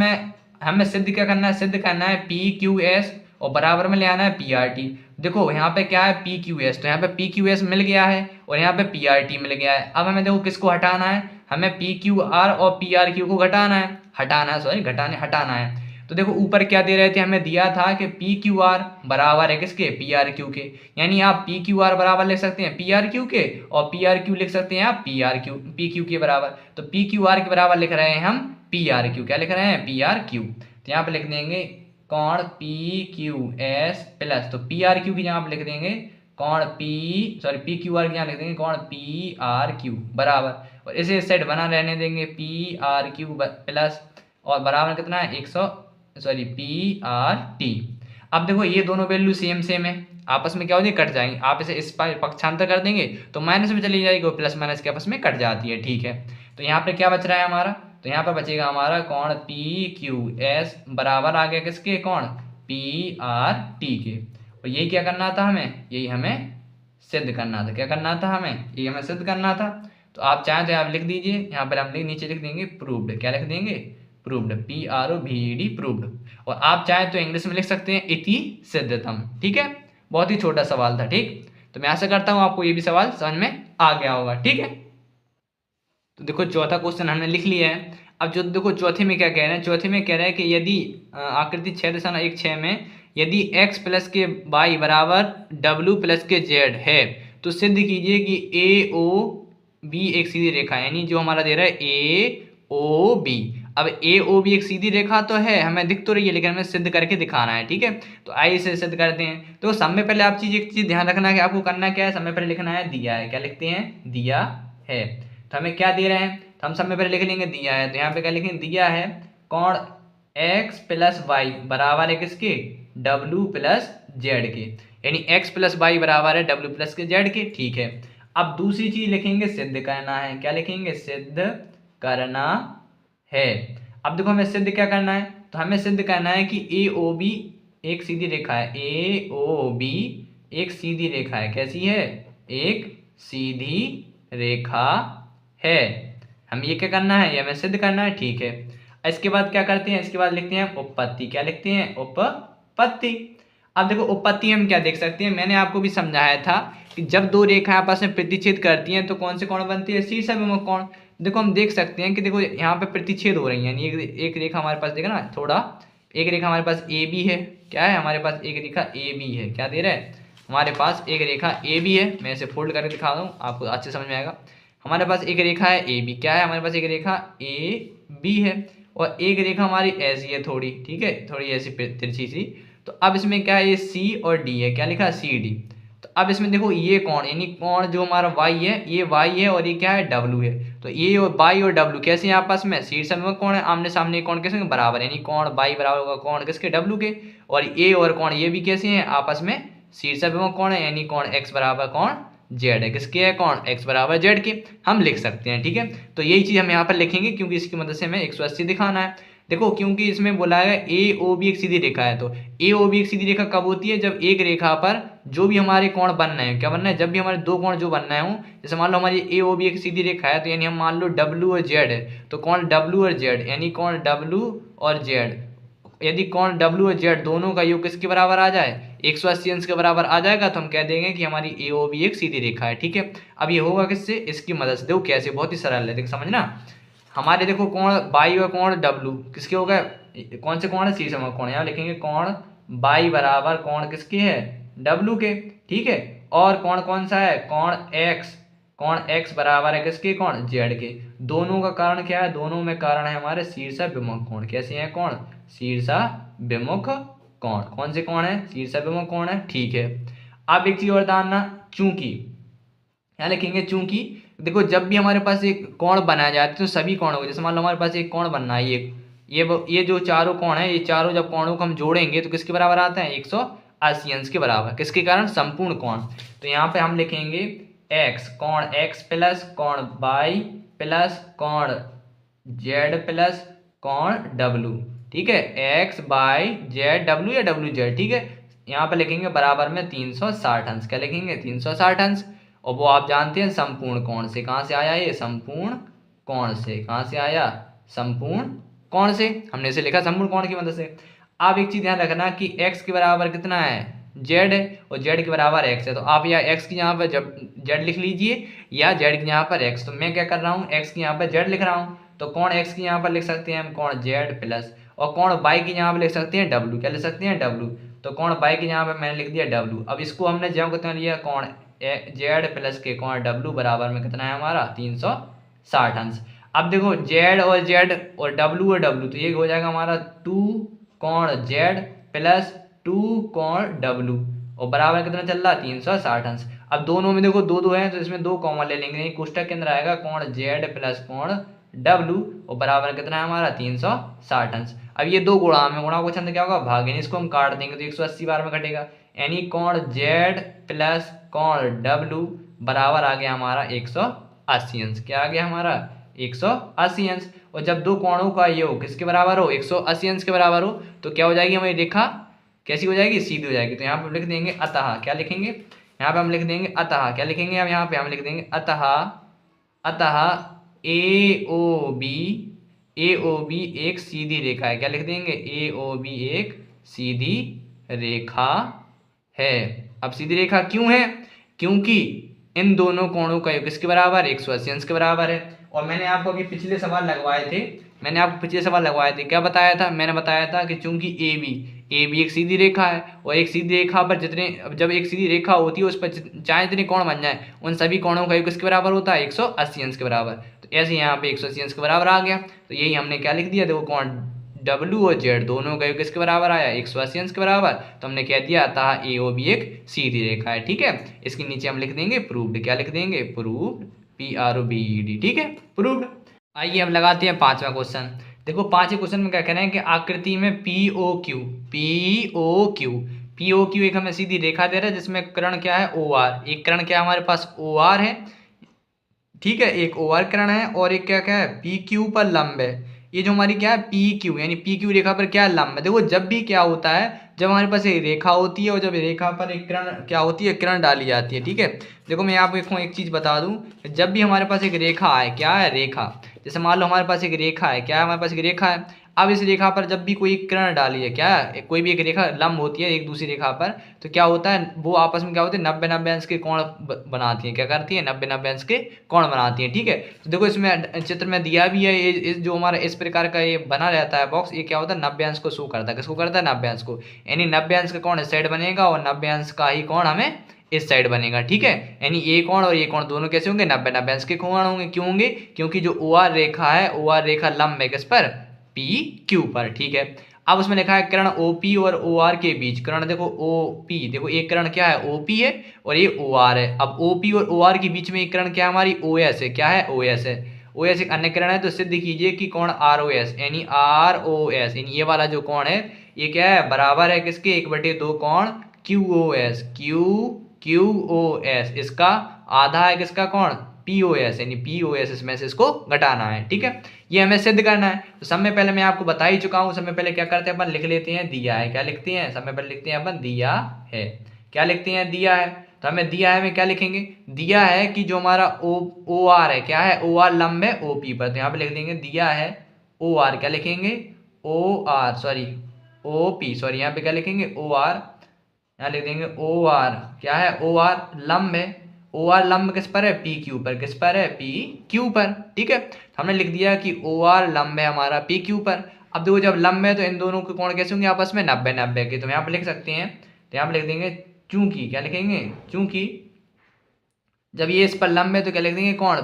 हमें सिद्ध क्या करना है, सिद्ध करना है पी क्यू एस और बराबर में ले आना है पी आर टी। देखो यहाँ पे क्या है पी क्यू एस, तो यहाँ पे पी क्यू एस मिल गया है और यहाँ पे पी आर टी मिल गया है। अब हमें देखो किसको हटाना है, हमें पी क्यू आर और पी आर क्यू को हटाना है। तो देखो ऊपर क्या दे रहे थे, हमें दिया था कि पी क्यू आर बराबर है किसके पी आर क्यू के, यानी आप पी क्यू आर बराबर लिख सकते हैं पी आर क्यू के और पी आर क्यू लिख सकते हैं आप पी क्यू के बराबर। तो पी क्यू आर के बराबर लिख रहे हैं हम पी आर क्यू, क्या लिख रहे हैं पी आर क्यू। तो यहाँ पे लिख देंगे कोण पी क्यू एस प्लस, तो पी आर क्यू की जगह आप लिख देंगे कोण पी क्यू आर यहाँ लिख देंगे कोण पी आर क्यू बराबर, और इसे इस साइड बना रहने देंगे पी आर क्यू प्लस, और बराबर कितना है 100 पी आर टी। अब देखो ये दोनों वैल्यू सेम सेम है, आपस में क्या हो जाएगी कट जाएंगे, आप इसे इस पर पक्षांतर कर देंगे तो माइनस में चली जाएगी, और प्लस माइनस के आपस में कट जाती है, ठीक है। तो यहाँ पे क्या बच रहा है हमारा, तो यहाँ पर बचेगा हमारा कोण पी क्यू एस बराबर आ गया किसके, कोण पी आर टी के। और यही क्या करना था हमें, यही हमें सिद्ध करना था, क्या करना था हमें, यही हमें सिद्ध करना था। तो आप चाहें तो आप लिख दीजिए, यहाँ पर हम नीचे लिख देंगे प्रूव्ड, क्या लिख देंगे प्रूव्ड, PROVED प्रूव्ड। और आप चाहें तो इंग्लिश में लिख सकते हैं इति सिद्धतम, ठीक है। बहुत ही छोटा सवाल था, ठीक। तो मैं आशा करता हूँ आपको ये भी सवाल समझ में आ गया होगा, ठीक है। तो देखो चौथा क्वेश्चन हमने लिख लिया है। अब जो देखो चौथे में क्या कह रहे हैं, चौथे में कह रहे हैं कि यदि आकृति 6.16 में यदि x प्लस के y बराबर w प्लस के z है तो सिद्ध कीजिए कि ए ओ बी एक सीधी रेखा है, यानी जो हमारा दे रहा है ए ओ बी। अब ए ओ बी एक सीधी रेखा तो है, हमें दिख तो रही है, लेकिन हमें सिद्ध करके दिखाना है, ठीक है। तो आइए इसे सिद्ध करते हैं। तो सब में पहले आप एक चीज ध्यान रखना है कि आपको करना क्या है, सब में पहले लिखना है दिया है, क्या लिखते हैं दिया है। तो हमें क्या दे रहे हैं, तो हम सब में पहले लिख लेंगे दिया है, तो यहाँ पे क्या लिखेंगे दिया है कोण x प्लस वाई बराबर है किसके, w प्लस जेड के, यानी x प्लस वाई बराबर है w प्लस के जेड के, ठीक है। अब दूसरी चीज लिखेंगे सिद्ध करना है, क्या लिखेंगे सिद्ध करना है। अब देखो हमें सिद्ध क्या करना है, तो हमें सिद्ध करना है कि ए ओ बी एक सीधी रेखा है, ए ओ बी एक सीधी रेखा है, कैसी है, एक सीधी रेखा है। हम ये क्या करना है, ये हमें सिद्ध करना है, ठीक है। इसके बाद क्या करते हैं, इसके बाद लिखते हैं उपपत्ति, क्या लिखते हैं उपपत्ति। अब देखो उपपत्ति हम क्या देख सकते हैं, मैंने आपको भी समझाया था कि जब दो रेखाएं आपस में प्रतिच्छेद करती हैं तो कौन से कोण बनती है, शीर्षाभिमुख कोण। देखो हम देख सकते हैं कि देखो यहाँ पे प्रतिच्छेद हो रही है, यानी एक रेखा हमारे पास देखा ना थोड़ा, एक रेखा हमारे पास ए बी है, क्या है हमारे पास एक रेखा ए बी है, क्या दे रहा है हमारे पास एक रेखा ए बी है। मैं इसे फोल्ड करके दिखा दूँ आपको अच्छे समझ में आएगा। हमारे पास एक रेखा है ए बी, क्या है हमारे पास एक रेखा ए बी है, और एक रेखा हमारी ऐसी है थोड़ी, ठीक है, थोड़ी ऐसी तिरछी सी। तो अब इसमें क्या है, ये सी और डी है, क्या लिखा सी डी। तो अब इसमें देखो ये कोण, यानी कोण जो हमारा वाई है, ये वाई है और ये क्या है डब्लू है। तो ये और वाई और डब्लू कैसे हैं आपस में, शीर्षाभिमुख कोण है, आमने सामने कोण कैसे बराबर, यानी कोण वाई बराबर होगा कोण किसके, डब्लू के। और ये और कोण ये भी कैसे हैं आपस में शीर्षाभिमुख कोण है, यानी कोण एक्स बराबर कोण जेड है, किसके है कोण एक्स बराबर जेड के, हम लिख सकते हैं, ठीक है। तो यही चीज हम यहाँ पर लिखेंगे क्योंकि इसकी मदद से हमें 180 दिखाना है। देखो क्योंकि इसमें बोला है ए ओ बी एक सीधी रेखा है, तो ए ओ बी एक सीधी रेखा कब होती है, जब एक रेखा पर जो भी हमारे कोण बनना है, क्या बनना है, जब भी हमारे दो कोण जो बनना है हो, जैसे मान लो हमारी ए ओ बी एक सीधी रेखा है, तो यानी हम मान लो डब्लू और जेड है, तो कोण डब्लू और जेड, यानी कोण डब्लू और जेड, यदि कोण डब्लू और जेड दोनों का योग किसके बराबर आ जाए, 180 अंश के बराबर आ जाएगा, तो हम कह देंगे कि हमारी ए ओ बी एक सीधी रेखा है, ठीक है। अब ये होगा किससे, इसकी मदद से। देखो कैसे, बहुत ही सरल है, देखो समझना। हमारे देखो कोण बाई और कोण डब्लू किसके हो गए, कौन से कोण है, शीर्षाभिमुख कोण, यहाँ लिखेंगे कोण बाई बराबर कोण किसके है, डब्लू के, ठीक है। और कोण कौन सा है, कोण एक्स बराबर है किसके, कोण जेड के। दोनों का कारण क्या है, दोनों में कारण है हमारे शीर्षाभिमुख कोण, कैसे हैं कोण शीर्षाभिमुख कोण, कौन से कोण है, शीर्षाभिमुख कोण है, ठीक है। अब एक चीज और जानना, चूंकि यहाँ लिखेंगे चूंकि देखो जब भी हमारे पास एक कोण बनाया जाता है तो सभी कोणों को, जैसे मान लो हमारे पास एक कोण बनना है, ये जो चारों कोण है, ये चारों जब कोणों को हम जोड़ेंगे तो किसके बराबर आता है, 180 अंश के बराबर, किसके कारण, संपूर्ण कोण। तो यहाँ पे हम लिखेंगे एक्स, कोण एक्स प्लस कोण वाई प्लस कोण जेड प्लस कोण डब्लू, ठीक है, एक्स बाई जेड डब्लू या डब्लू जेड, ठीक है। यहाँ पे लिखेंगे बराबर में 360 अंश, क्या लिखेंगे 360 अंश। और वो आप जानते हैं संपूर्ण कोण से, कहाँ से आया ये, संपूर्ण कोण से, कहाँ से आया, संपूर्ण कोण से, हमने इसे लिखा संपूर्ण कोण की मदद से। आप एक चीज ध्यान रखना कि x के बराबर कितना है, z है, और z के बराबर x है, तो आप या x की यहाँ पर z लिख लीजिए या z की यहाँ पर x। तो मैं क्या कर रहा हूँ, x की यहाँ पर z लिख रहा हूँ, तो कोण x की यहाँ पर लिख सकते हैं हम कोण z प्लस, और कोण y की यहाँ पर लिख सकते हैं w, क्या लिख सकते हैं w। तो कोण y की यहाँ पर मैंने लिख दिया w। अब इसको हमने जब कितना लिया, कोण जेड प्लस के कोण डब्लू बराबर में कितना है हमारा 360 अंश। अब देखो जेड और जेड और डब्लू, तो ये हो जाएगा हमारा 2 कोण जेड प्लस 2 कोण डब्लू, और बराबर कितना चल रहा 360 अंश। अब दोनों में देखो दो दो है तो इसमें दो कॉमन ले लेंगे, कोष्टक के अंदर आएगा कोण जेड प्लस कोण डब्ल्यू और बराबर कितना है हमारा 360 अंश। अब ये दो गुणा में, गुणा को छंद क्या होगा भागे, इसको हम काट देंगे तो 180 बार में कटेगा, यानी कोण जेड प्लस कोण डब्ल्यू बराबर आ गया हमारा 180 अंश। क्या आ गया हमारा 180 अंश। और जब दो कोणों का योग किसके बराबर हो 180 अंश के बराबर हो तो क्या हो जाएगी हमारी रेखा, कैसी हो जाएगी, सीधी हो जाएगी। तो यहाँ पे लिख देंगे अतः, क्या लिखेंगे यहाँ पे हम लिख देंगे अतः, क्या लिखेंगे अब यहाँ पे हम लिख देंगे अतः, अतः ए ओ बी एक सीधी रेखा है। क्या लिख देंगे ए ओ बी एक सीधी रेखा है। अब सीधी रेखा क्यों है, क्योंकि इन दोनों कोणों का योग किसके बराबर 180 अंश के बराबर है। और मैंने आपको अभी पिछले सवाल लगवाए थे, क्या बताया था, मैंने बताया था कि चूंकि ए बी एक सीधी रेखा है और एक सीधी रेखा पर जब एक सीधी रेखा होती है उस पर चाहे जितने कोण बन जाए उन सभी कोणों का योग किसके बराबर होता है 180 अंश के बराबर। तो ऐसे यहाँ पे 180 अंश के बराबर आ गया, तो यही हमने क्या लिख दिया, देखो कोण डब्ल्यू और जेड दोनों का योग किसके बराबर आया 180 अंश के बराबर। तो हमने कह दिया अतः ए ओ बी एक सीधी रेखा है। ठीक है, इसके नीचे हम लिख देंगे प्रूव्ड, क्या लिख देंगे प्रूव्ड, PROVED। ठीक है, प्रूव्ड। आइए अब लगाते हैं पांचवा क्वेश्चन। देखो पांचवें क्वेश्चन में क्या कह रहे हैं कि आकृति में POQ एक हमें सीधी रेखा दे रहा है जिसमें कर्ण क्या है OR, एक कर्ण क्या हमारे पास OR है, ठीक है, एक OR कर्ण है और एक क्या क्या है PQ पर लंब है। ये जो हमारी क्या है PQ यानी PQ रेखा पर क्या लंब है। देखो जब भी क्या होता है, जब हमारे पास एक रेखा होती है और जब रेखा पर एक किरण क्या होती है, किरण डाली जाती है। ठीक है, देखो मैं आपको एक चीज बता दूं, जब भी हमारे पास एक रेखा है, क्या है रेखा, जैसे मान लो हमारे पास एक रेखा है, क्या है हमारे पास एक रेखा है। अब इस रेखा पर जब भी कोई किरण डाली है, क्या है कोई भी एक रेखा लंब होती है एक दूसरी रेखा पर, तो क्या होता है वो आपस में क्या होते हैं 90-90 अंश के कोण बनाती है। क्या करती है 90-90 अंश के कोण बनाती है। ठीक है, तो देखो इसमें चित्र में दिया भी है, इस जो हमारा इस प्रकार का ये बना रहता है बॉक्स, ये क्या होता है 90 अंश को शो करता है। किसको करता है 90 अंश को, यानी 90 अंश का कोण इस साइड बनेगा और 90 अंश का ही कोण हमें इस साइड बनेगा। ठीक है, यानी ये कोण और ये कोण दोनों कैसे होंगे 90-90 अंश के कोण होंगे। क्यों होंगे, क्योंकि जो OR रेखा है, OR रेखा लंब है किस पर PQ पर। ठीक है, अब उसमें लिखा है किरण OP और OR के बीच, किरण देखो OP, देखो एक किरण क्या है OP है और ये OR है। अब OP और OR के बीच में एक किरण क्या हमारी OS है, क्या है OS है, OS एक अन्य किरण है। तो सिद्ध कीजिए कि कोण ROS यानी ROS यानी ये वाला जो कोण है ये क्या है बराबर है किसके 1/2 कोण QOS, इसका आधा है किसका कोण POS यानी POS, इसमें से इसको घटाना है। ठीक है, ये हमें सिद्ध करना है। तो सब में पहले मैं आपको बता ही चुका हूं, सब में पहले क्या करते हैं अपन लिख लेते हैं दिया है। क्या लिखते हैं, सब में पहले लिखते हैं अपन दिया है। क्या लिखते हैं दिया है, तो हमें दिया है में क्या लिखेंगे, दिया है कि जो हमारा OR है, क्या है OR लंब है OP पर, तो यहाँ पे लिख देंगे दिया है OR, क्या लिखेंगे OP, यहाँ पे क्या लिखेंगे OR, यहाँ लिख देंगे OR, क्या है OR लंब है, OR लंब किस पर है PQ पर, किस पर है PQ पर। ठीक है, तो हमने लिख दिया कि OR लंब है हमारा PQ पर। अब देखो जब लंब है तो इन दोनों के कोण कैसे होंगे आपस में 90-90 के, तो यहाँ पे लिख सकते हैं, तो यहाँ पे लिख देंगे चूंकि, क्या लिखेंगे चूंकि जब ये इस पर लंब है तो क्या लिख देंगे कोण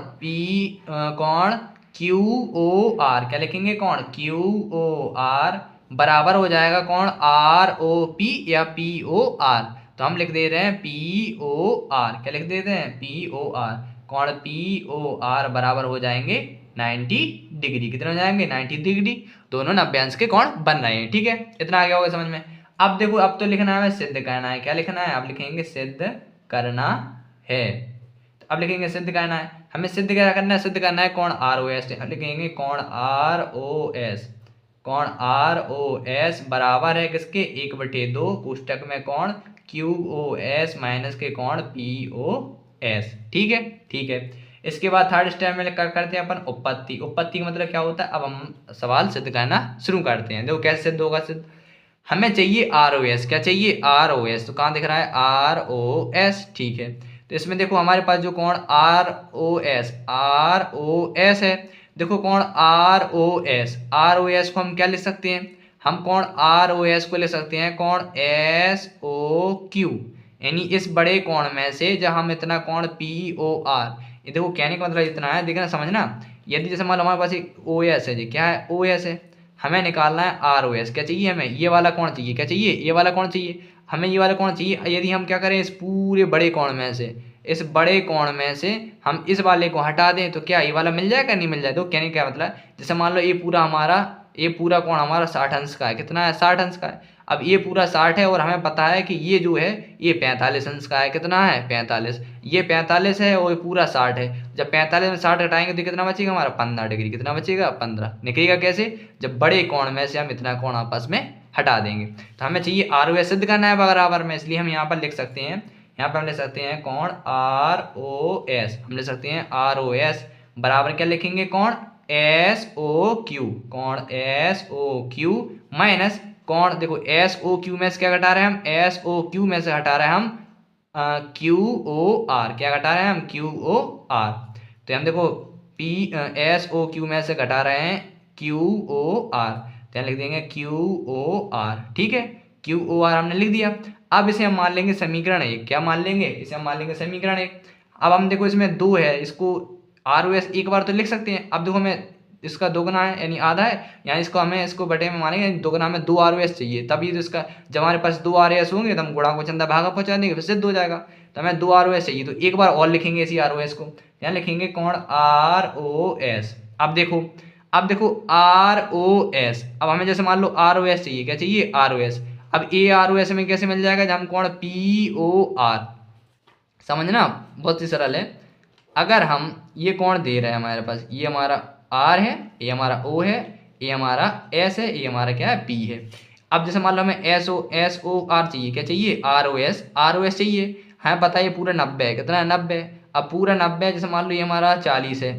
QOR, क्या लिखेंगे कोण QOR बराबर हो जाएगा कोण ROP या POR। तो हम लिख दे रहे हैं POR, क्या लिख देते हैं POR, कोण POR बराबर हो जाएंगे 90 डिग्री। कितने हो जाएंगे 90 डिग्री, दोनों 90 अंश के कोण बन रहे हैं। ठीक है, इतना आ गया होगा समझ में। अब देखो अब तो लिखना है हमें सिद्ध करना है। क्या लिखना है, अब लिखेंगे सिद्ध करना है। तो अब लिखेंगे सिद्ध करना है, हमें सिद्ध क्या करना है, सिद्ध करना है कोण ROS। लिखेंगे कोण ROS बराबर है किसके 1/2 पुस्तक में कोण QOS माइनस के कोण POS। ठीक है, ठीक है। इसके बाद थर्ड स्टेप में करते हैं अपन उपपत्ति। उपपत्ति का मतलब क्या होता है, अब हम सवाल सिद्ध करना शुरू करते हैं। देखो कैसे सिद्ध होगा, सिद्ध हमें चाहिए ROS, क्या चाहिए ROS, तो कहाँ दिख रहा है ROS। ठीक है, तो इसमें देखो हमारे पास जो कोण ROS है, देखो कोण ROS को हम क्या लिख सकते हैं, हम कोण ROS को लिख सकते हैं कोण SOQ, यानी इस बड़े कोण में से जब हम इतना कोण POR, ये देखो कहने का मतलब इतना है, देखना समझना। यदि जैसे मान लो हमारे पास एक OS है जी, क्या है OS है, हमें निकालना है ROS, क्या चाहिए हमें ये वाला कोण चाहिए, क्या चाहिए ये वाला कोण चाहिए। हमें ये वाला कोण चाहिए। यदि हम क्या करें, इस पूरे बड़े कोण में से, इस बड़े कोण में से हम इस वाले को हटा दें तो क्या ये वाला मिल जाएगा, नहीं मिल जाए। तो कहने का मतलब, जैसे मान लो ये पूरा कोण हमारा 60 अंश का है। कितना है, 60 अंश का है। अब ये पूरा 60 है और हमें पता है कि ये जो है ये 45 अंश का है। कितना है, 45। ये 45 है और ये पूरा 60 है। जब 45 में 60 हटाएंगे तो कितना बचेगा हमारा, 15 डिग्री। कितना बचेगा, 15। निकलेगा कैसे, जब बड़े कोण में से हम इतना कोण आपस में हटा देंगे। तो हमें चाहिए आर ओ एस सिद्ध करना है बराबर में, इसलिए हम यहाँ पर लिख सकते हैं, यहाँ पर हम लिख सकते हैं कोण आर ओ एस। हम लिख सकते हैं आर ओ एस बराबर क्या लिखेंगे, कोण एस ओ क्यू, कोण एस ओ क्यू माइनस कोण, देखो एस ओ क्यू में से क्या घटा रहे हैं हम, एस ओ क्यू में से हटा रहे हैं हम क्यू ओ आर। क्या घटा रहे हैं हम, क्यू ओ आर। तो हम देखो पी एस ओ क्यू में से घटा रहे हैं क्यू ओ आर, तो यहाँ लिख देंगे क्यू ओ आर। ठीक है, क्यू ओ आर हमने लिख दिया। अब इसे हम मान लेंगे समीकरण 1। क्या मान लेंगे, इसे हम मान लेंगे समीकरण 1। अब हम देखो इसमें 2 है, इसको आर ओ एस एक बार तो लिख सकते हैं। अब देखो हमें इसका दोगुना है यानी आधा है, यानी इसको हमें इसको बटे में मानेंगे दोगुना में 2 आर ओ एस चाहिए। तभी तो इसका, जब हमारे पास 2 आर ओ एस होंगे तो हम गुणा को चंदा भागा पहुंचा देंगे, फिर सिद्ध हो जाएगा। तो हमें 2 आर ओ एस चाहिए, तो एक बार और लिखेंगे इसी आर ओ एस को। यहाँ लिखेंगे कोण आर ओ एस। अब देखो आर ओ एस, अब हमें जैसे मान लो आर ओ एस चाहिए, क्या चाहिए, आर ओ एस। अब ए आर ओ एस में कैसे मिल जाएगा, जब हम कोण पी ओ आर, समझना बहुत ही सरल है। अगर हम ये कोण दे रहे हैं हमारे पास, ये हमारा आर है, ये हमारा ओ है, ये हमारा एस है, ये हमारा क्या है, पी है। अब जैसे मान लो हमें एस ओ आर चाहिए, क्या चाहिए, आर ओ एस चाहिए। हमें पता है ये पूरा 90 है। कितना है, 90। अब पूरा 90 है, जैसे मान लो ये हमारा 40 है।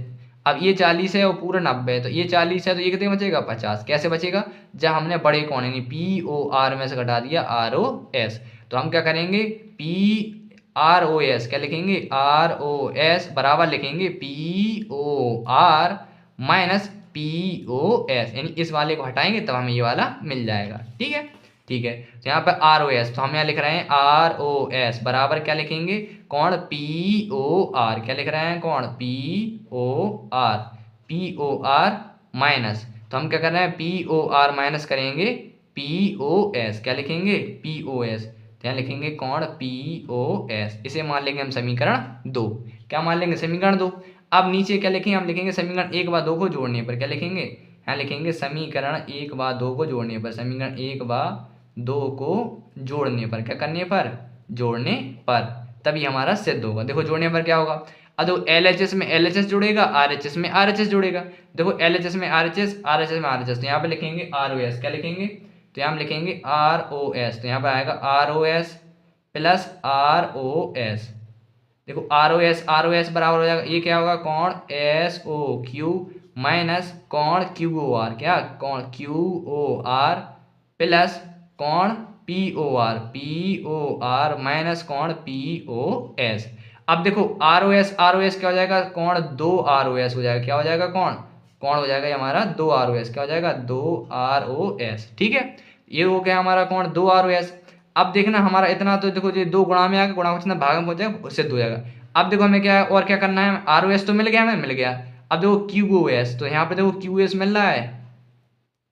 अब ये 40 है और पूरा 90 है, तो ये 40 है तो ये कितने बचेगा, 50। कैसे बचेगा, जब हमने बड़े कोण यानी पी ओ आर में से घटा दिया आर ओ एस। तो हम क्या करेंगे, पी आर ओ एस क्या लिखेंगे, आर ओ एस बराबर लिखेंगे P O R minus P O S, यानी इस वाले को हटाएंगे तब हमें ये वाला मिल जाएगा। ठीक है, ठीक है। तो यहाँ पर आर ओ एस, तो हम यहाँ लिख रहे हैं आर ओ एस बराबर क्या लिखेंगे, कोण पी ओ आर। क्या लिख रहे हैं, कोण पी ओ आर माइनस, तो हम क्या कर रहे हैं, पी ओ आर माइनस करेंगे पी ओ एस। क्या लिखेंगे, पी ओ एस। तो यहाँ लिखेंगे कोण पी ओ एस। इसे मान लेंगे हम समीकरण 2। क्या मान लेंगे, समीकरण 2। अब नीचे क्या लिखेंगे, हम लिखेंगे समीकरण 1 व 2 को जोड़ने पर। क्या लिखेंगे, यहाँ लिखेंगे समीकरण 1 व 2 को जोड़ने पर। समीकरण 1 व 2 को जोड़ने पर, क्या करने पर, जोड़ने पर, तभी हमारा सिद्ध होगा। देखो जोड़ने पर क्या होगा, अब देखो LHS में LHS जुड़ेगा, RHS में RHS जुड़ेगा। देखो LHS में RHS, RHS में RHS, तो यहाँ पे लिखेंगे ROS। क्या लिखेंगे, तो यहाँ हम लिखेंगे ROS, तो यहाँ पर आएगा ROS प्लस ROS। देखो ROS बराबर हो जाएगा, ये क्या होगा, कोण SOQ माइनस कोण QOR। क्या, कोण QOR प्लस कोण POR माइनस कोण POS। अब देखो ROS क्या हो जाएगा, कोण 2 ROS हो जाएगा। क्या हो जाएगा, कोण हो जाएगा हमारा 2 ROS। क्या हो जाएगा, 2 ROS। ठीक है, ये हो गया हमारा कोण 2 ROS। अब देखना हमारा इतना तो देखो ये 2 गुणा में आ गया, गुणा को भाग में पहुंच जाएगा, सिद्ध हो जाएगा। अब देखो हमें क्या है, और क्या करना है, ROS तो मिल गया, हमें मिल गया। अब देखो QOS, तो यहाँ पे देखो QS मिल रहा है।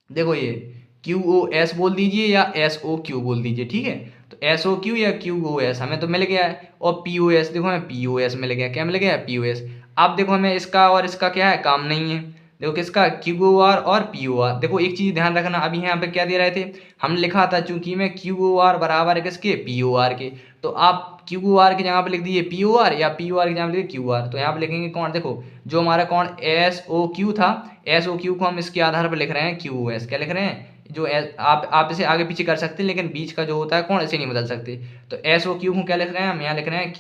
देखो ये QOS बोल दीजिए या SOQ बोल दीजिए। ठीक है, तो SOQ या QOS हमें तो मिल गया है। और POS, देखो हमें POS मिल गया। क्या मिल गया, POS। अब देखो हमें इसका और इसका क्या है, काम नहीं है। देखो किसका, QOR और POR। देखो एक चीज ध्यान रखना, अभी यहाँ पे क्या दे रहे थे, हमने लिखा था चूंकि में QOR बराबर है किसके, POR के। तो आप QOR की जगह पे लिख दीजिए POR या POR की जगह पे लिखिए QR। तो यहाँ पे लिखेंगे कौन, देखो जो हमारा कौन SOQ था, SOQ को हम इसके आधार पर लिख रहे हैं QOS। क्या लिख रहे हैं, जो आप इसे आगे पीछे कर सकते हैं, लेकिन बीच का जो होता है कौन, इसे नहीं बदल सकते। तो SOQ को क्या लिख रहे हैं, हम यहाँ लिख रहे हैं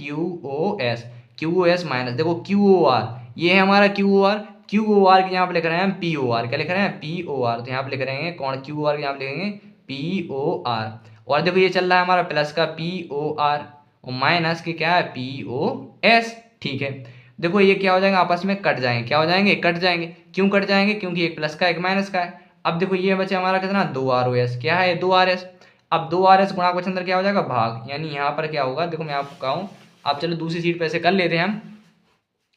QOS माइनस, देखो QOR ये है हमारा QOR के यहाँ पे लिख रहे हैं हम POR। क्या लिख रहे हैं, POR। तो यहाँ पे लिख रहे हैं कौन, QOR के यहाँ पे लिखेंगे POR। और देखो ये चल रहा है हमारा प्लस का POR और माइनस के क्या है, POS। ठीक है, देखो ये क्या हो जाएगा, आपस में कट जाएंगे। क्या हो जाएंगे, कट जाएंगे। क्यों कट जाएंगे, क्योंकि एक प्लस का एक माइनस का है। अब देखो ये बचे हमारा कितना, 2 ROS। क्या है, 2 RS। अब 2 RS गुणा को अंदर क्या हो जाएगा, भाग, यानी यहाँ पर क्या होगा, देखो मैं आपको कहूँ, आप चलो दूसरी सीट पर ऐसे कर लेते हैं हम।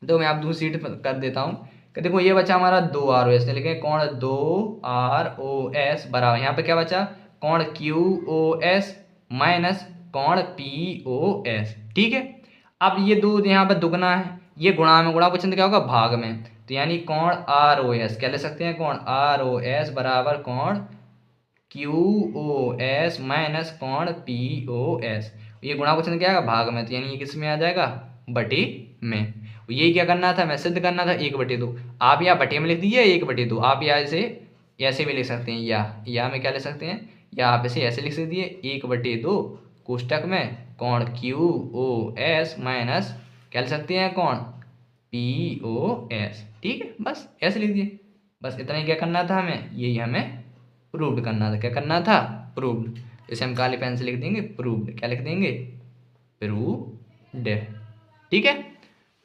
तो मैं आप दूसरी सीट पर कर देता हूँ कि देखो ये बचा हमारा 2 ROS, लिखें कौन 2 ROS बराबर, यहाँ पे क्या बचा, कौन QOS माइनस कोण POS, ठीक है। अब ये दो यहाँ पर दुगना है, ये गुणा में, गुणा क्वेश्चन क्या होगा भाग में, तो यानी कोण ROS क्या ले सकते हैं, कोण ROS बराबर कोण QOS माइनस कोण POS। ये गुणा क्वेश्चन क्या है भाग में, तो यानी ये किस में आ जाएगा, बटे में। यही क्या करना था, मैं सिद्ध करना था 1/2। आप यहाँ बटे में लिख दीजिए 1/2, आप यहाँ इसे ऐसे भी लिख सकते हैं, या में क्या लिख सकते हैं, या आप इसे ऐसे लिख सकते हैं 1/2 कोष्टक में कोण QOS माइनस क्या लिख सकते हैं कोण POS, ठीक है। बस ऐसे लिख दिए, बस इतना ही क्या करना था हमें, यही हमें प्रूव्ड करना था। क्या करना था, प्रूव्ड। इसे हम काले पेन से लिख देंगे प्रूव्ड, क्या लिख देंगे, प्रूव्ड, ठीक है।